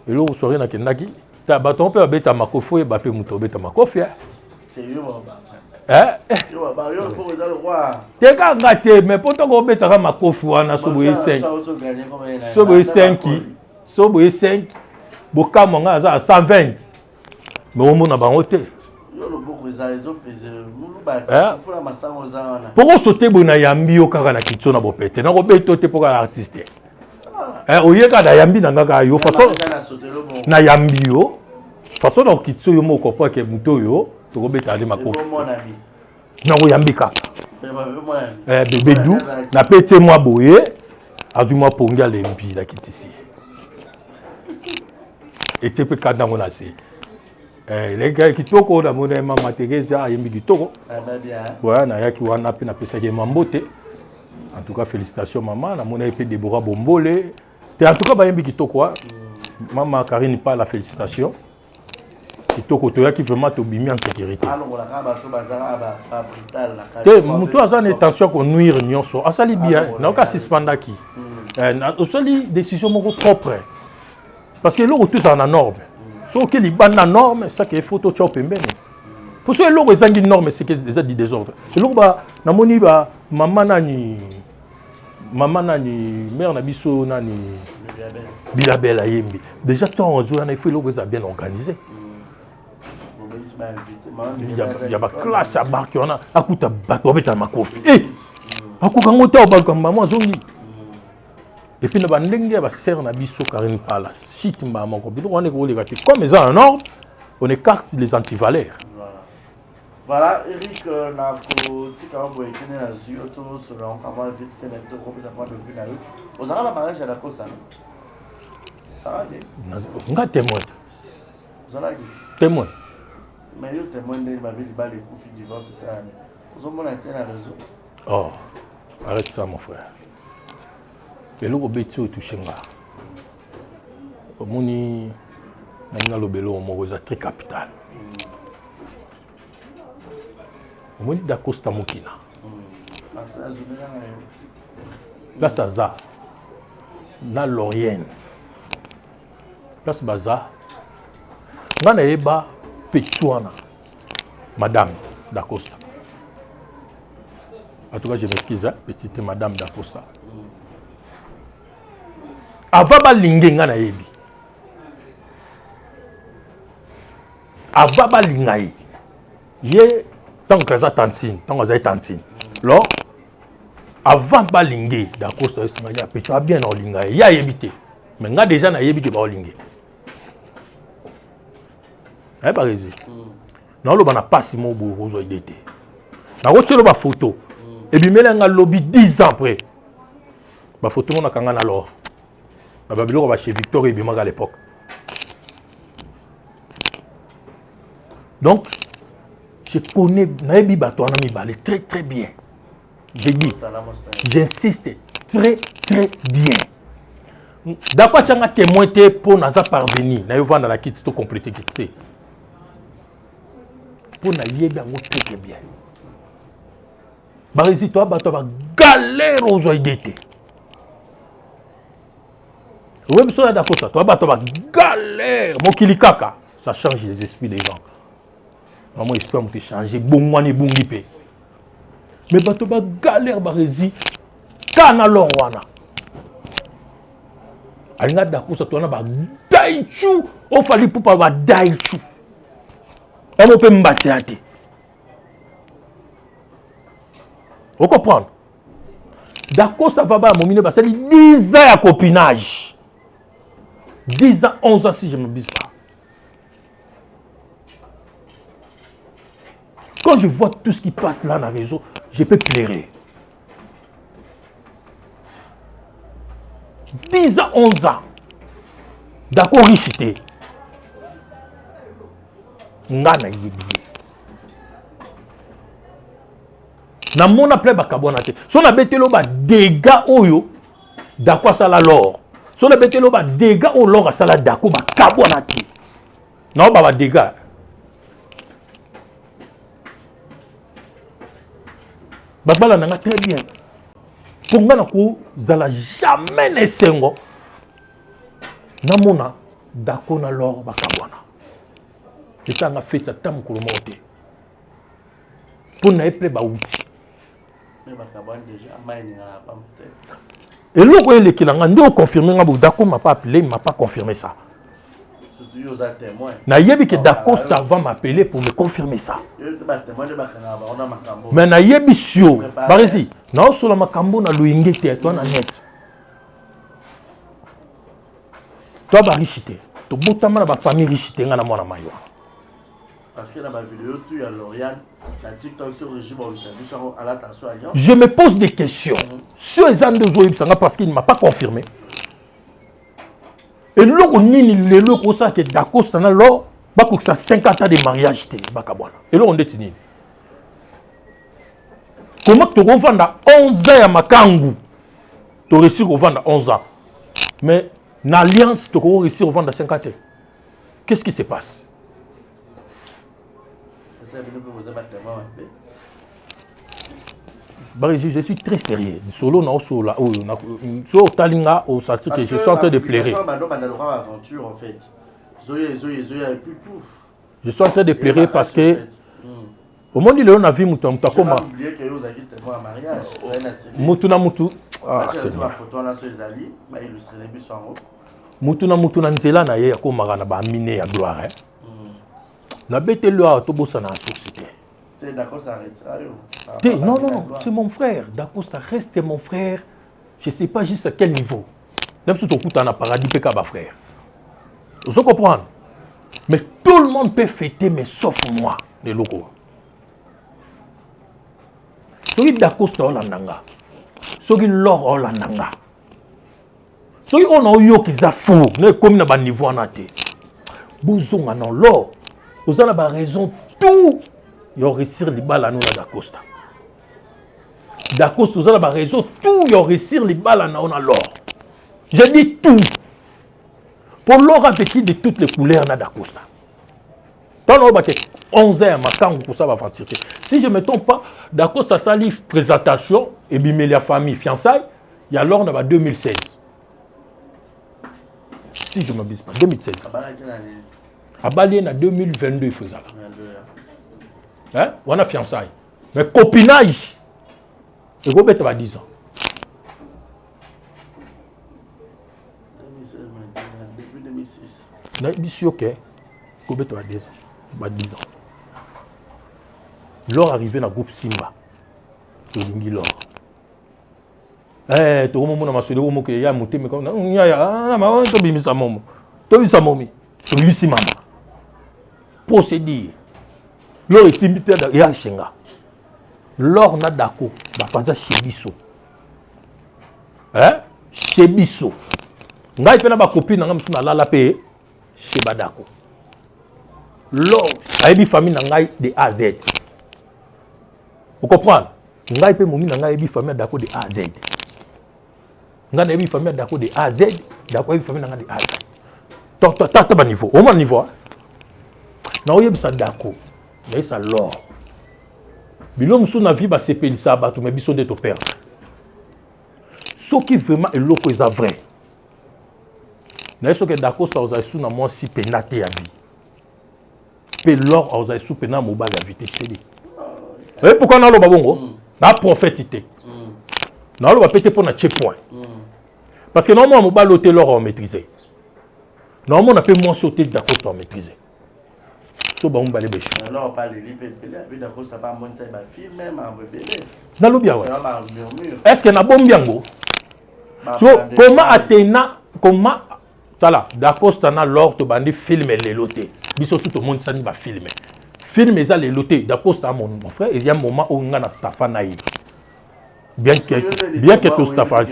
S1: et là vous serez dans Kendaki, t'as bâton peut bêta makofo et bapé mouto bêta makofi.
S2: C'est yo
S1: hein?
S2: Yo pour le roi.
S1: T'es qu'à gâter, mais pour ton bêta makofi wana soboye 5. Soboye 5 qui, soboye 5. Boka monga à 120. Mais au monde a bangoté. Pourquoi sauter bona yambi au kaka na kitso na bopete na robeto te pour l'artiste oyeka na yambi na ngaka yo façon na yambi yo façon na kitso yo moko po ke muto yo to robeta ali makofi na ko yambi kaka bebedu na pete moi boye azu moi ponga lembi la kitisi et te pe kada ngona se les gars qui toko na mona mama Teresa yembi kitoko ouais na yaki wana pe na pesa ke mambote en tout cas félicitations maman na mona pe Deborah Bombole en tout cas ba yembi kitoko maman Karine pas la félicitation kitoko to yaki vraiment to bimi en sécurité te muto azana attention ko nuire nyonso asali bien na ka suspendaki osali décision moko propre parce que l'autre tout ça en norme. Sauf que les bandes en norme, c'est qu'il faut tout choper. Pour ceux qui ont une norme, c'est qu'ils ont des désordres. C'est que maman nani, mère nabiso nani, bilabel ayembi. Déjà tant il faut que bien organisé. Il y a pas classe à barque on a akuta bateau beta makofi. Eh, akukangota obalka maman zongi. Et puis, nous avons serre na biso Karine Pala. Shit maman on est comme ils ont un ordre, on écarte les antivaleurs.
S2: Voilà, Eric na ko tika mbo ekene na zio to selon comment vite fait mettre ko pesa point de vue na eux. Aux ara la mariage à la Costa. Ça va bien.
S1: Nga témoin.
S2: Zala ki.
S1: Témoin.
S2: Mais yo témoin de ma vie ba le coup divorce c'est ça. Vous avez mon intérêt na réseau.
S1: Oh, arrête ça mon frère. Et le robeti au touchenga. Moni na lobelo mo très capital. Moni da Costa Mokina. Place Aza. Na Lorienne. Place Baza. Ngana eba Petsuana. Madame da Costa. En tout cas, je m'excuse, petite madame da Costa. Avaba lingenga na yebi. Avaba lingai. Ye tant que ça tantine, tant que ça tantine. Là, avant ba lingé da Costa Esmania, tu as bien en lingai. Ya yebité. Mais nga déjà na yebité ba lingé. Eh pas raison. Non lo bana pas mo bo rozo idété. Na rotelo ba photo. Et puis melenga lobby 10 ans après. Ba photo mon akanga na alors. Babylone va chez Victor et Bimaga à l'époque. Donc, je connais Naebi Batouana Mibale très très bien. J'ai dit, j'insiste, très très bien. D'accord, tu as témoin pour nous parvenir. Nous allons dans la kit, tout compléter kit. Pour nous aller très très bien. Barisi, toi, tu vas galère aux oeils d'été. Oui, mais ça, d'accord, ça. Toi, tu vas galère. Mon kilikaka, ça change les esprits des gens. Maman, espère que tu changes. Bon, moi, ni bon, ni pe. Mais tu vas galère, barisi. Kana lorwana. Alinga d'accord, ça, tu vas daichu. On fallait pour pas daichu. On peut me battre. Vous comprenez? D'accord, ça va pas, mon mine, c'est 10 ans à copinage. 10 ans, 11 ans si je ne me bise pas. Quand je vois tout ce qui passe là dans le réseau, je peux pleurer. 10 ans, 11 ans. D'accord, richité. Ngana yébié. Na mona ple bakabona te. So na betelo ba dégâts oyo. D'accord, ça la l'or. So na betelo ba dégâts o l'or ça la d'accord bakabona te. Non, ba dégâts. Babala nanga très bien. Ponga na ko zala jamais ne sengo. Namona dako na l'or bakabwana. Et ça nga fait ça tam ko monter. Pour na eple ba outi.
S2: Mais bakabwana déjà maini na pas peut-être.
S1: Et l'autre il qui l'a ndo confirmer nga dako m'a pas appelé, m'a pas confirmé ça.
S2: Surtout aux témoins.
S1: Na yebi que Dacosta va m'appeler pour me confirmer ça. Mais na yebi sio. Barisi, na osola makambo na luingete toi na net. Toi ba richité. To botama na ba famille richité nga na mwana mayo.
S2: Parce que dans ma vidéo tu y a Lauriane, la TikTok sur le régime à l'attention à Lyon.
S1: Je me pose des questions. Sur les ans de Zoïb Sanga parce qu'il ne m'a pas confirmé. Et l'autre nini le loko ça que Dacosta na lo ba ko ça 50 ans de mariage té bakabwana. Et là on détini. Comment tu revends 11 ans à Makangu? Tu réussis à revendre 11 ans. Mais dans l'alliance tu réussis à revendre 50 ans. Qu'est-ce qui se passe? Je suis très sérieux. Solo na solo so talinga au sati que je suis en train de pleurer. Je suis en train de pleurer parce que au monde il on a vu mutu comment mutu na mutu mutu na mutu na nzela na ye ya komaka na ba mine ya gloire. Na betelo a to bossa na société.
S2: C'est Dacosta
S1: non, c'est mon frère. Dacosta reste mon frère. Je ne sais pas juste à quel niveau. Même si tu as un paradis, tu as un frère. Vous comprenez? Mais tout le monde peut fêter, mais sauf moi, les locaux. Celui Dacosta Olandanga. Celui Lor Olandanga. Celui on a eu qui a fou, comme na niveau en athée. Bouzon en l'or. Vous avez la raison tout. Il y a réussi les balles à nous à Dacosta. Dacosta, vous avez la raison, tout, il y a réussi les balles à nous à l'or. Je dis tout. Pour l'or vêtu de toutes les couleurs à Dacosta. Tant on a 11 ans à Makangu pour ça va faire. Si je ne me trompe pas, Dacosta sa livre présentation et bien la famille fiançailles, il y a l'or en 2016. Si je ne m'abuse pas, 2016. À Bali en 2022 il faut ça. Hein? On a fiançailles. Mais copinage, il faut mettre 10 ans.
S2: Depuis 2006.
S1: C'est ok. Il faut mettre 10 ans. 10 ans. L'or arrivé dans le groupe Simba. Il y a l'or. Eh, tu vois, mon masolo, mon que y a monté, mais comme il y a, maman, tu as mis sa maman. Tu as mis sa maman. Tu as mis sa maman. Procédure. L'or est simité dans le Shenga. L'or n'a d'accord. La phase chez Bisso. Hein? Chez Bisso. Ngai pena ba copine nga msuna la paye chez Badako. L'or a une famille ngai de A à Z. Vous comprenez? Ngai pe momi ngai une famille Dako de A à Z. Ngai na une famille Dako de A à Z, Dako une famille ngai de A à Z. Tata ba niveau. Au moins niveau. Na oyebisa Dako. Mais ça l'or. Bilom sous na vie ba sepeli sa ba to me biso de to père. Ce qui vraiment est loco est vrai. Na ce que Dacosta oza sous na moi si penate ya vie. Pe l'or oza sous pena mobile ya vie te dis. Et pourquoi na lo babongo? Na prophétité. Na lo ba pété pour na checkpoint. Parce que normalement mobile hôtel l'or on maîtriser. Normalement on a peut moins sauter Dacosta on maîtriser. Alors
S2: on parle de l'IPPL, Dacosta pas moins ça va film même en bébé.
S1: Na lo bien ouais. Est-ce que na bombiango? So comment Athéna comment Tala Dacosta na l'or to bandi filmer les lotés. Biso tout le monde ça ni va filmer. film eza les lotés d'accord c'est mon frère il y a un moment où on a Stafana bien que tout Stafana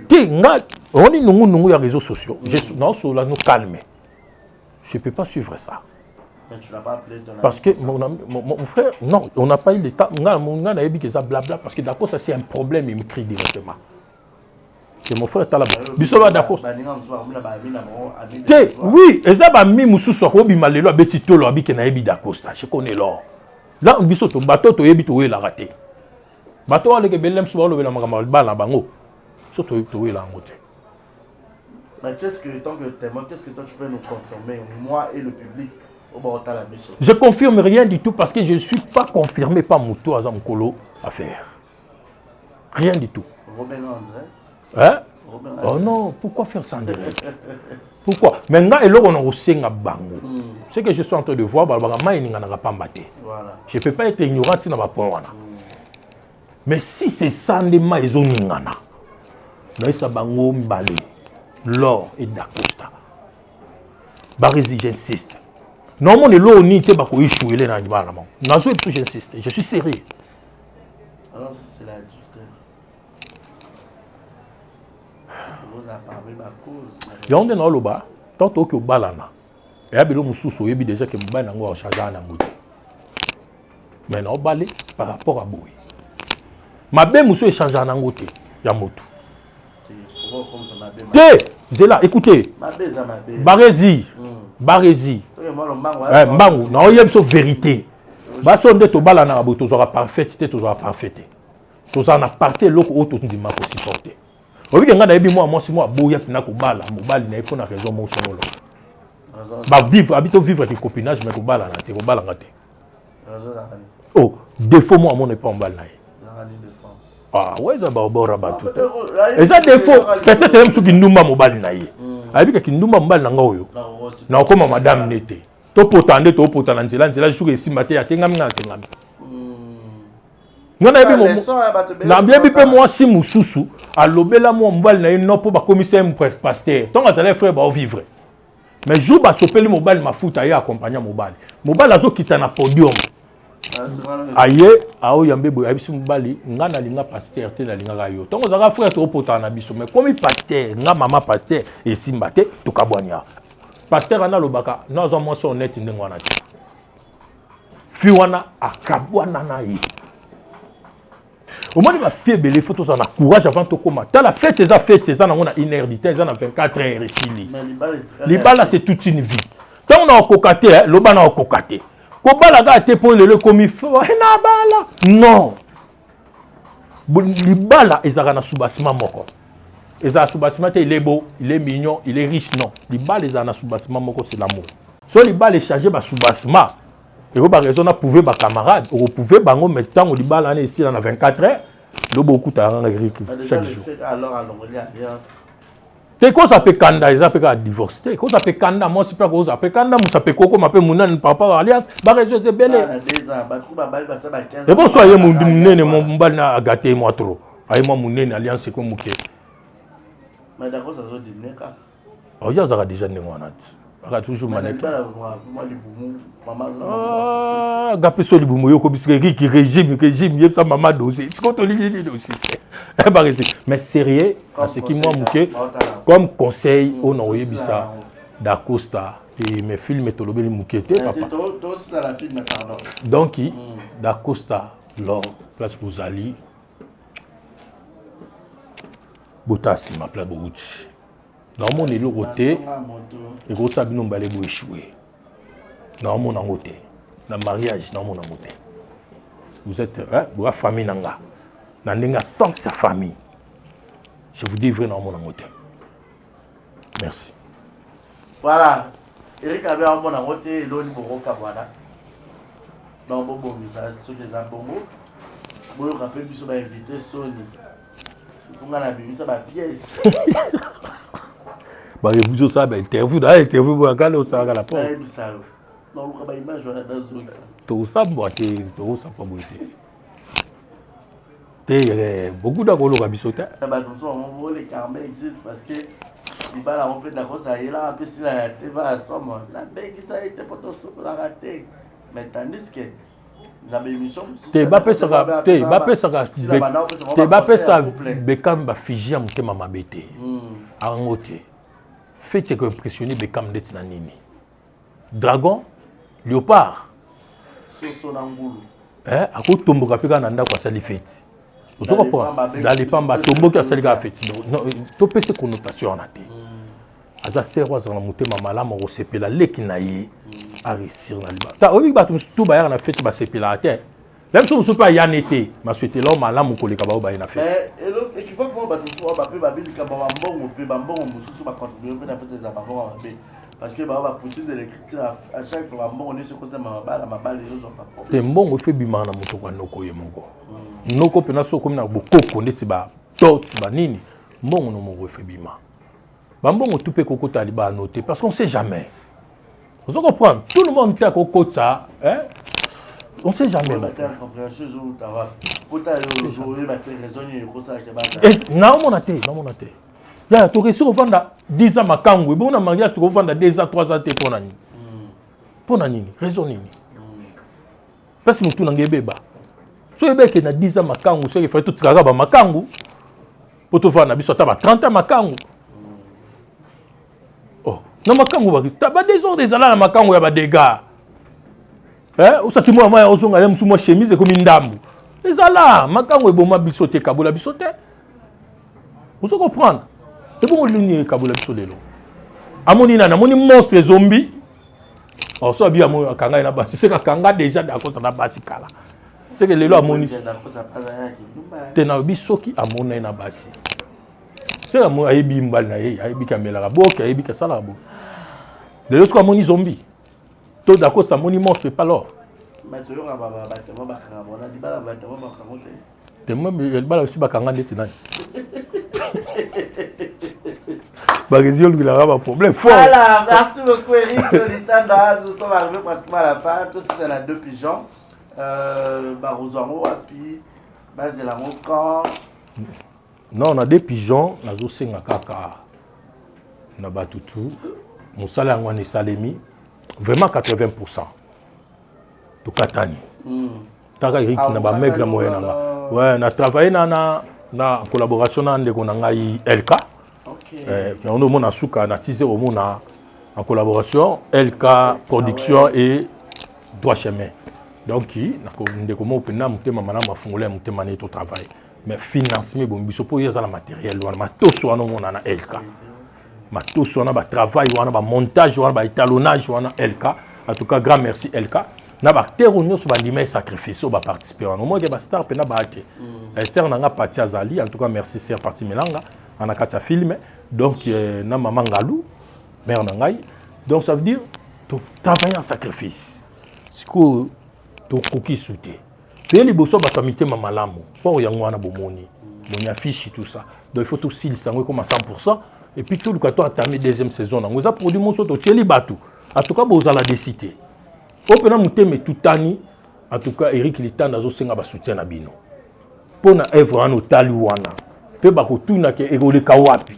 S1: ti nga on dit nous ya réseaux sociaux non sur là nous calmer je peux pas suivre ça.
S2: Mais tu l'as pas appelé ton
S1: parce que mon frère non on n'a pas eu le temps on a dit que ça blabla parce que d'accord ça c'est un problème il m'écrit directement. Que mon frère est là-bas. Bisoba d'accord. Oui, et ça va mis mususu ko bi malelo abeti tolo abike na yebi d'Acosta. Je connais là. Là on biso to bateau to yebi to la raté. Bateau avec belem so lo bela makama bala bango. So to la ngote.
S2: Mais qu'est-ce que tant que témoin qu'est-ce que toi tu peux nous confirmer moi et le public au bota la biso.
S1: Je confirme rien du tout parce que je ne suis pas confirmé par Moutou Azamkolo à faire. Rien du tout.
S2: Robin André.
S1: Hein? Oh non, pourquoi faire ça en direct? Pourquoi? Maintenant, et là, on a aussi un bango. Ce que je suis en train de voir, je ne peux pas être ignorant dans ma point. Mais si c'est ça, les maïs ont ningana. Là, ça bango mbale, l'or et d'Acosta. Barési, j'insiste. Normalement, l'eau ni te bako échoué les n'animaux. Nazo et j'insiste. Je suis sérieux.
S2: Alors, c'est la dictature.
S1: Il y a un peu de tant que balana. Et il y a des gens qui déjà que mobile nango chargé na ngudi. Mais non balé par rapport à boy. Ma bé muso échange na ngote ya motu. Té, zela écoutez. Barési. Barési. Mbangu na oyem so vérité. Ba so nde to balana ba to zora parfaite, to zora parfaite. To za na partie loko auto ndima ko supporter. Oui, quand on a dit moi, si moi, boya fina ko bala, mobile n'a pas raison mon sonolo. Ba vivre, habiter vivre avec copinage, mais ko bala na te, ko bala ngate. Oh, défaut moi, mon n'est pas en balle na. Ah ouais, ça ba bora ba tout. Et ça défaut, peut-être même ceux qui nous ma mobile na yi. Habiter qui nous ma mobile na ngoyo. Na comme madame nete. To potande to potana nzela jour ici matin ya tengami na tengami. Na bien bipe moi si mususu alobela mo mbal na ino po ba commissaire presse pasteur donc azale frère ba vivre mais jour ba sopeli mobile mafuta ya accompagner mobile azo kita na podium aye ao yambe bo abisi mobile ngana linga pasteur te na linga rayo donc azaka frère to pota na biso mais comme pasteur nga mama pasteur et simbate to kabwanya pasteur ana lobaka na zo mo so honnête ndengwana ti fiwana akabwana na yi. Au moins, il va faire les photos, ça a courage avant de commencer. Dans la fête, c'est ça, on a une heure d'ité, ça a 24 heures ici. Les balles, c'est toute une vie. Quand on a un cocaté, le bal a un cocaté. Quand on a été pour le commis, non. Les balles, ils ont un sous-bassement. Ils ont un sous-bassement, il est beau, il est mignon, il est riche, non. Les balles, ils ont un sous-bassement, c'est l'amour. Si les balles, ils changent le sous-bassement. Et vous avez raison, vous pouvez camarades, vous pouvez bango maintenant au Liban ici dans 24 heures, le beaucoup t'arrange chaque jour.
S2: Alors alliance.
S1: T'es quoi ça peut kanda, ils appellent divorce. T'es quoi ça peut kanda, moi c'est pas quoi ça peut kanda, moi ça peut coco, m'appelle mounan par rapport à alliance. Bah raison c'est belé. Et bon soyez mon nene mon mbal na gâté moi trop. Aïe moi mon nene alliance c'est comme mouké.
S2: Mais d'accord ça se dit neka.
S1: Oh ya ça déjà né moi nat. Aka toujours maneka. Ah, gapeso libumo yoko bisiki qui régime yesa mama dosé. C'est quoi ton ligne dossier? Mais sérieux, parce que moi mouké comme conseil on a envoyé bisa d'Acosta et mes films tolobeli moukété papa. Donc d'Acosta lors place Bozali Botasi ma place Bouti. Dans mon élo côté et gros sabino balé bo échouer. Dans mon côté, dans mariage dans mon côté. Vous êtes vous famille nanga. Nandenga sans sa famille. Je vous dis vrai dans mon côté. Merci.
S2: Voilà. Eric avait un bon côté l'oni boko kabwana. Dans bobo ça sur des abongo. Boyo rappel biso ba invité Sony. Pour la bibi ça ba pièce.
S1: Bah vous ça ba interview da interview bo akala o ça la porte.
S2: Non le ba image wala dans zo ça.
S1: To ça boité, to ça pas boité. Té beaucoup d'akolo ka biso ta.
S2: Bah comme ça on voit les carmets existent parce que Il va la remplir d'accord, ça y est là, un peu si la raté va à somme. La belle qui ça a été pour ton soupe la raté. Mais tandis que la émission.
S1: Te bape ça Beckham ba fiji am te mama bete. Angote. Fait que impressionner Beckham d'être nini. Dragon, léopard.
S2: Sosonangulu.
S1: Ako tomboka peka na ndako asali fête. Vous comprenez? Dans les pamba tomboka asali ka fête. Non, to pese connotation na te. Aza serwa za mutema malamu ko sepela leki na ye a réussir na liba. Ta obi ba tout ba ya na fête ba sepela te. Même si vous pas y en été, ma souhaité l'homme malamu ko leka ba ba na fête.
S2: Et l'autre et qui faut que ba tout ba pe ba bi ka ba mbongo pe ba mbongo mususu ba contribuer pe na fête za ba mbongo ba pe. Parce que bah pousser de l'écriture à chaque fois on est sur côté ma balle les autres ont pas problème.
S1: Te mbongo fait bima na moto kwa noko ye mongo. Noko pe na so comme na bokoko ndeti ba tot ba nini. Mbongo no mongo fait bima. Ba mbongo tout pe koko taliba noter parce qu'on sait jamais. Vous comprenez? Tout le monde t'a koko ça, hein? On sait jamais.
S2: On faire compréhension ou ta va. Kota yo jouer ba raison ni ko ça ke ba.
S1: Na mon até. Ya to reso vanda 10 ans makangu bon na mariage to vanda 2 ans 3 ans te pona nini pona nini raison nini parce que mutu nangebeba so ebeke na 10 ans makangu so il faut tout tsaka ba makangu poto vanda biso ta ba 30 ans makangu oh na makangu ba ba des ordres des ala na makangu ya ba dégâts usati mo ya ozonga ya musumo chemise comme ndambu les ala makangu eboma biso te kabula biso te vous comprenez. Et bon, l'union Kabula Solelo. Amoni na moni monstre zombie. Oh, so bien mo kanga na basi. C'est que kanga déjà d'accord ça na basi kala. C'est que lelo amoni. Te na biso ki amona na basi. C'est que mo ayebi mbal na ye, ayebi kamela ka boka, ayebi ka sala bo. Lelo ko amoni zombie. To d'accord ça moni monstre pas l'or.
S2: Mais tu yo ba battement ba kanga bona di bala battement ba kanga te.
S1: Te mo el bala aussi ba kanga ndeti nani. Il a un problème fort.
S2: Voilà, merci beaucoup Eric. Nous sommes arrivés pratiquement à la fin. Tous c'est la 2 pigeons. Barozamo Wapi, Bazelamo Camp.
S1: Non, on a 2 pigeons. On a 2 kaka. On a batutu. Mon salaire est salemi. Vraiment 80%. De Katani. Taka Eric n'a pas maigre moyen. Ouais, on a travaillé en collaboration avec LK. On a tisé en collaboration LK Production et Droit Chemin. Donc, on a travail. Mais financement, bon, il faut y avoir le matériel, matos on a LK. Matos on a travail, on a montage, on a étalonnage, on a LK. En tout cas, grand merci LK. Na ba terre sur ba limay sacrifice ba participer on mo ke ba star pe na ba ate ser na nga parti azali en tout cas merci ser parti melanga ana katia film donc na maman Ngalou mère na ngai donc ça veut dire to travailler en sacrifice siko to koki souté pe liboso ba tamité mamalamu pour yango wana bomoni boni affiche tout ça donc il faut tout s'il sango comme à 100% et puis tout le kato atamé deuxième saison na ngoza produit mon soto tieli batu en tout cas bozala décider. Opena muteme tutani en tout cas Eric Litanda zo senga ba soutien na bino pona œuvre en otali wana pe ba ko tuna ke egoleka wapi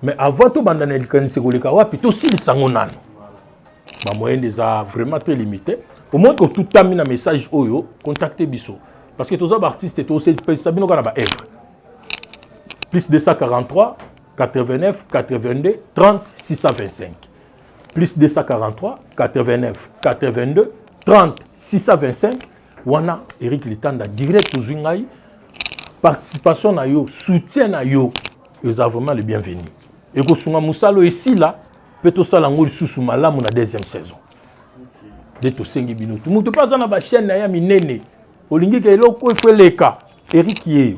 S1: mais avant to bandana likanisi egoleka wapi to sili sango nano ba moyen des a vraiment très limité au moins que tout tami na message oyo contacter biso parce que tous les artistes to se bino kana ba œuvre plus 243 89 82 30 625 plus 243, 89, 82, 30, 625. Wana, Eric Litanda, direct aux Zungaï. Participation à yo, soutien à yo. Ils sont vraiment les bienvenus. Et que Sunga Moussalo ici là, peut-être ça l'angle sous la deuxième saison. De to sengi bino. Tout le monde pas dans la chaîne na ya minene. Olingi ke loko fait les cas. Eric yeyo.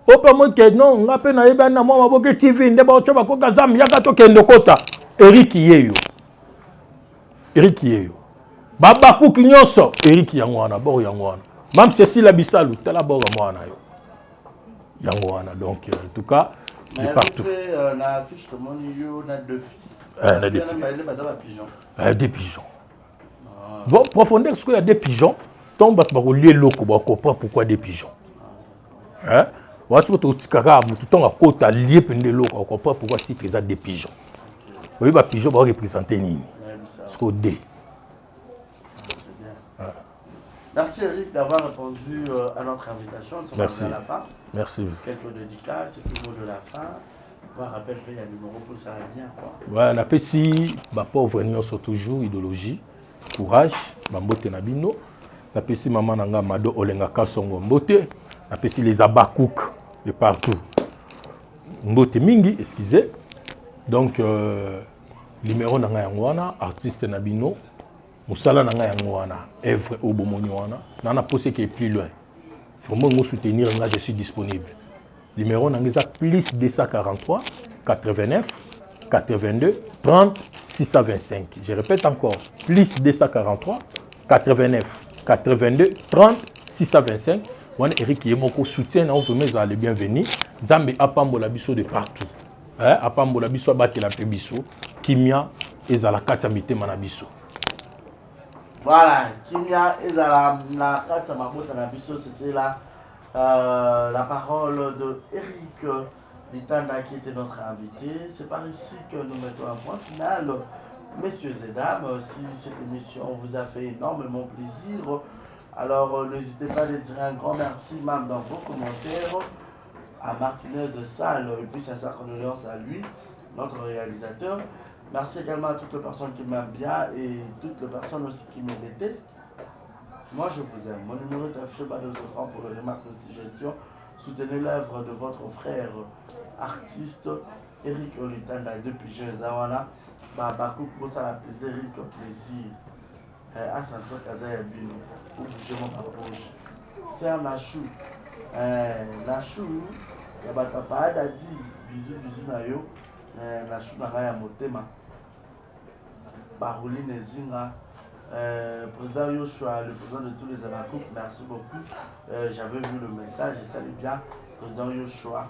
S1: Opa mo ke non, ngape na yeba na mo maboke TV ndeba ochoba ko kazam yaka to kendo kota. Eric Yeyo. Eric Yeyo. Baba Pouki nyonso Eric Yangwana, bo Yangwana. Même Cécile Abissalou, tala bo Yangwana yo. Yangwana donc en tout cas,
S2: mais partout. On a affiche comme on a 2 filles.
S1: On a 2 filles. Des pigeons. Bon, profondeur ce qu'il y a des pigeons, tombe ba ko lié loko ba comprendre pourquoi des pigeons. Hein? Watu ko tikaka mutu tonga kota lié pendelo ko comprend pourquoi titre ça des pigeons. Oui ba pigeon ba représenter nini. C'est au D.
S2: Merci Eric d'avoir répondu à notre invitation. Nous sommes
S1: Merci.
S2: à la fin.
S1: Merci.
S2: Quelques dédicaces et puis mot de la fin. On va rappeler qu'il y a un numéro pour ça bien quoi.
S1: Ouais, on appelle si ba pauvre nyonso toujours idéologie, courage, ba mbote na bino. On appelle si maman nanga Mado Olenga Kasongo mbote. On appelle si les abakouk de partout. Mbote mingi, excusez. Donc numéro nanga yangwana artiste na bino. Musala nanga yangwana œuvre au bomoni wana. Nana posé qui est plus loin. Vraiment nous soutenir là je suis disponible. Numéro nanga plus 243 89 82 30 625. Je répète encore plus 243 89 82 30 625. Wan Eric Yemoko soutient on vraiment les bienvenus. Zambe apambola biso de partout. Apambola biso batela pe biso. Kimia ezala kata mitema na biso.
S2: Voilà, Kimia ezala na kata mabota na biso, c'était la parole de Eric Litanda qui était notre invité. C'est par ici que nous mettons un point final. Messieurs et dames, si cette émission vous a fait énormément plaisir, alors n'hésitez pas à dire un grand merci même dans vos commentaires à Martinez de Salle et puis sa condoléance à lui, notre réalisateur. Merci également à toutes les personnes qui m'aiment bien et toutes les personnes aussi qui me détestent. Moi je vous aime. Mon numéro est affiché bas de ce écran pour les remarques de suggestions. Soutenez l'œuvre de votre frère artiste Eric Olitanda depuis Jeune Zawana. Bakouk Bossa Eric plaisir. À sentir Kaza Yabino. Pour bouger mon poche. C'est un Nachou. Nachou. Yabata Paada dit bisous bisous na yo. Nachou na ya motema. Barouli Nezinga. Président Yoshua, le président de tous les Abakouk, merci beaucoup. J'avais vu le message et ça allait bien. Président Yoshua,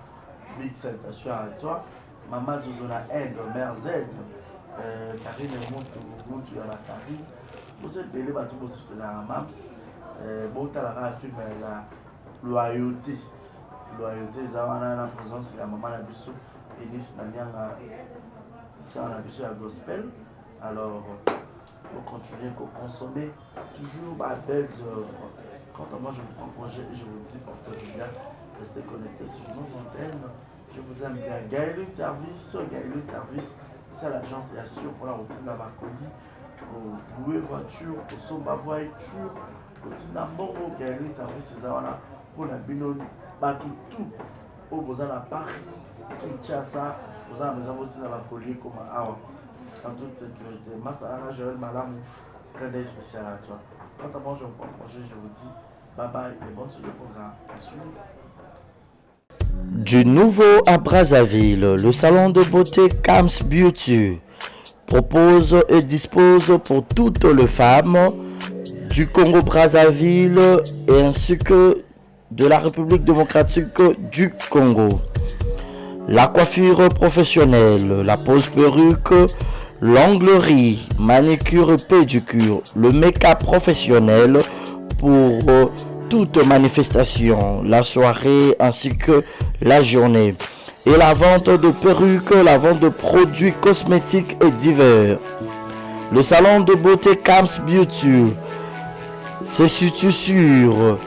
S2: big salutation à toi. Maman Zozona End, Mère Z, Karine Moutou Yala Karine. Vous êtes belé, bateau pour soutenir la MAMS. Bon, tu as film la loyauté. Loyauté, Zawana, la présence de la maman Nabiso, Enis Nanyanga, c'est un Nabiso à gospel. Alors, pour continuer à consommer toujours ma belle œuvre. Quant à moi, je vous prends congé et je vous dis portez-vous bien, restez connectés sur nos antennes. Je vous aime bien. Gaël Service, c'est l'agence et assure pour la routine à ma colis, pour louer voiture, pour somba voiture, pour Tinamboro, Gaël Service, c'est ça, voilà, pour la binone, tout, pour vous en à Paris, Kinshasa, vous en avez besoin de ma colis comme à en toute sécurité. Master Joël Malamou, très spécial à toi. Quant à moi, je vous prends congé, je vous dis bye bye et bonne suite de programme.
S3: Du Nouveau à Brazzaville, le salon de beauté Kams Beauty propose et dispose pour toutes les femmes du Congo-Brazzaville et ainsi que de la République démocratique du Congo. La coiffure professionnelle, la pose perruque, l'onglerie, manicure et pédicure, le make-up professionnel pour toute manifestation, la soirée ainsi que la journée. Et la vente de perruques, la vente de produits cosmétiques et divers. Le salon de beauté Kams Beauty se situe sur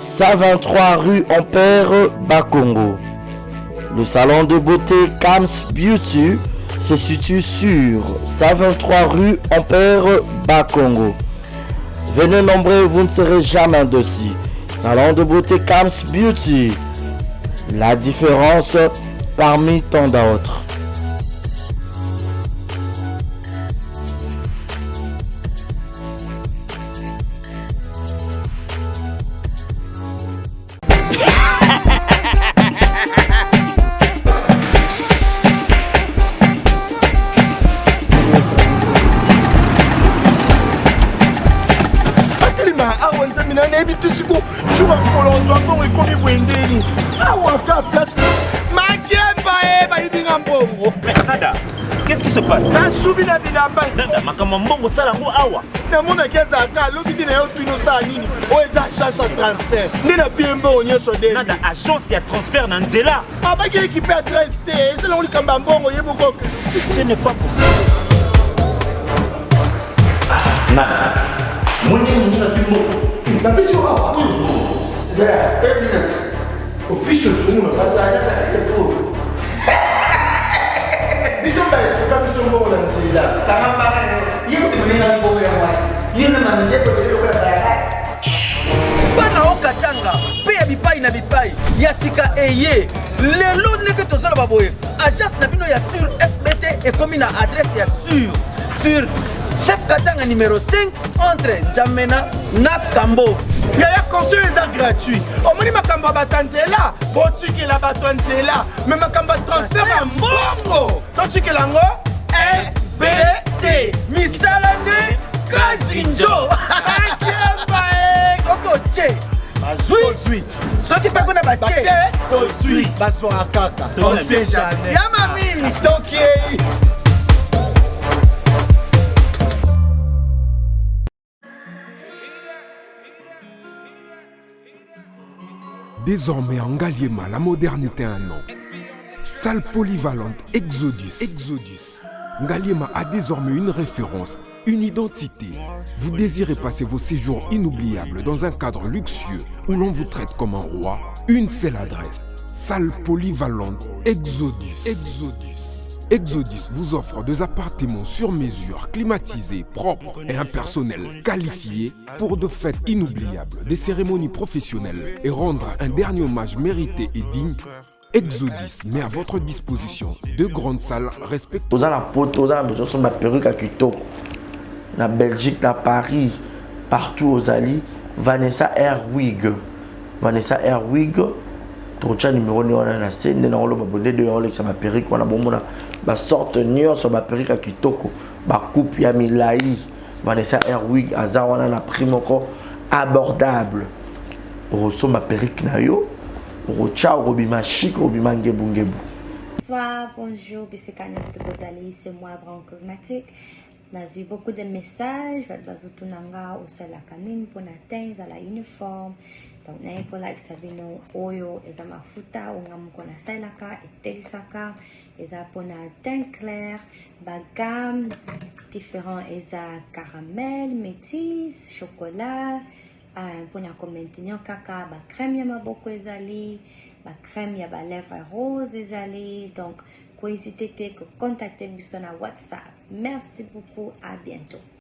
S3: 123 rue Ampère, Bakongo. Le salon de beauté Kams Beauty se situe sur 123 rue Ampère, Bakongo. Venez nombreux, vous ne serez jamais dessus. Salon de beauté Kams Beauty. La différence parmi tant d'autres.
S4: Qu'est-ce qui se passe?
S6: nasubi na bilamba
S4: Nada, makambo mbongo sala ngo awa.
S6: namonaki ezalaka lobi na yo tino osala nini oyo eza agence ya transfert nde na pie mbongo nyonso de
S4: Nada, agence ya transfert na nzela.
S6: abaki ekipe adresse te ezelango likambo ya mbongo yeboko
S4: Ce n'est pas possible.
S10: Nada. Mwenye mwenye fimbo.
S6: napesi yo awa opiso tumuno biso baesuka biso mbongo na nzela
S5: bana okatanga mpe ya bipai na bipai ya sika eye lelo ndenge tozoloba boye agence na bino ya sur fbt ekomi na adresse ya sur chef katanga numéro 5 entre njamena na kambovu
S6: yaya conseil eza gratuit omoni makambo ya bato ya nzela botikela bato ya nzela me makambo ya transfert ya mbongo totikela yango fbt
S5: misala nde kasi njo soki otie bazwi soki mpe kuna batie
S6: tozwi bazwaka kaka ose jamais
S5: yama mingi
S6: tokei
S7: Désormais en Ngaliema, la modernité a un nom. Salle polyvalente Exodus. Ngaliema a désormais une référence, une identité. Vous désirez passer vos séjours inoubliables dans un cadre luxueux où l'on vous traite comme un roi? Une seule adresse. Salle polyvalente Exodus vous offre des appartements sur mesure, climatisés, propres et un personnel qualifié pour de fêtes inoubliables, des cérémonies professionnelles et rendre un dernier hommage mérité et digne. Exodus met à votre disposition deux grandes salles respectueuses.
S3: Toza la poto, toza besoin de ma perruque à kitoko. Na Belgique, na Paris, partout aux alliés, Vanessa Airwig. Tocha numéro ni wana na sende na olo babonde de Rolex ma perruque wana bomona ba sorte nyonso ba perruque à kitoko ba coupe ya milai Vanessa Airwig aza wana na prix moko abordable. Roso ma perruque na yo rocha robima chic robima ngebu.
S8: Bonsoir, bonjour, Bissekanos de Bozali, c'est moi, Brown Cosmétique. J'ai eu beaucoup de messages, Bazutunanga, au sol à Kanim, pour atteindre à la uniforme. Donc, n'a pas là, Savino, Oyo, et Zamafuta, ou Namukona Sailaka, et Telisaka, et Zapona teint clair, bagam, différents, et caramel, métis, chocolat, pour na maintenir caca, ba crème yama beaucoup ezali, ba crème yaba lèvres rose ezali, donc, n'hésitez pas à contacter sur WhatsApp. Merci beaucoup, à bientôt.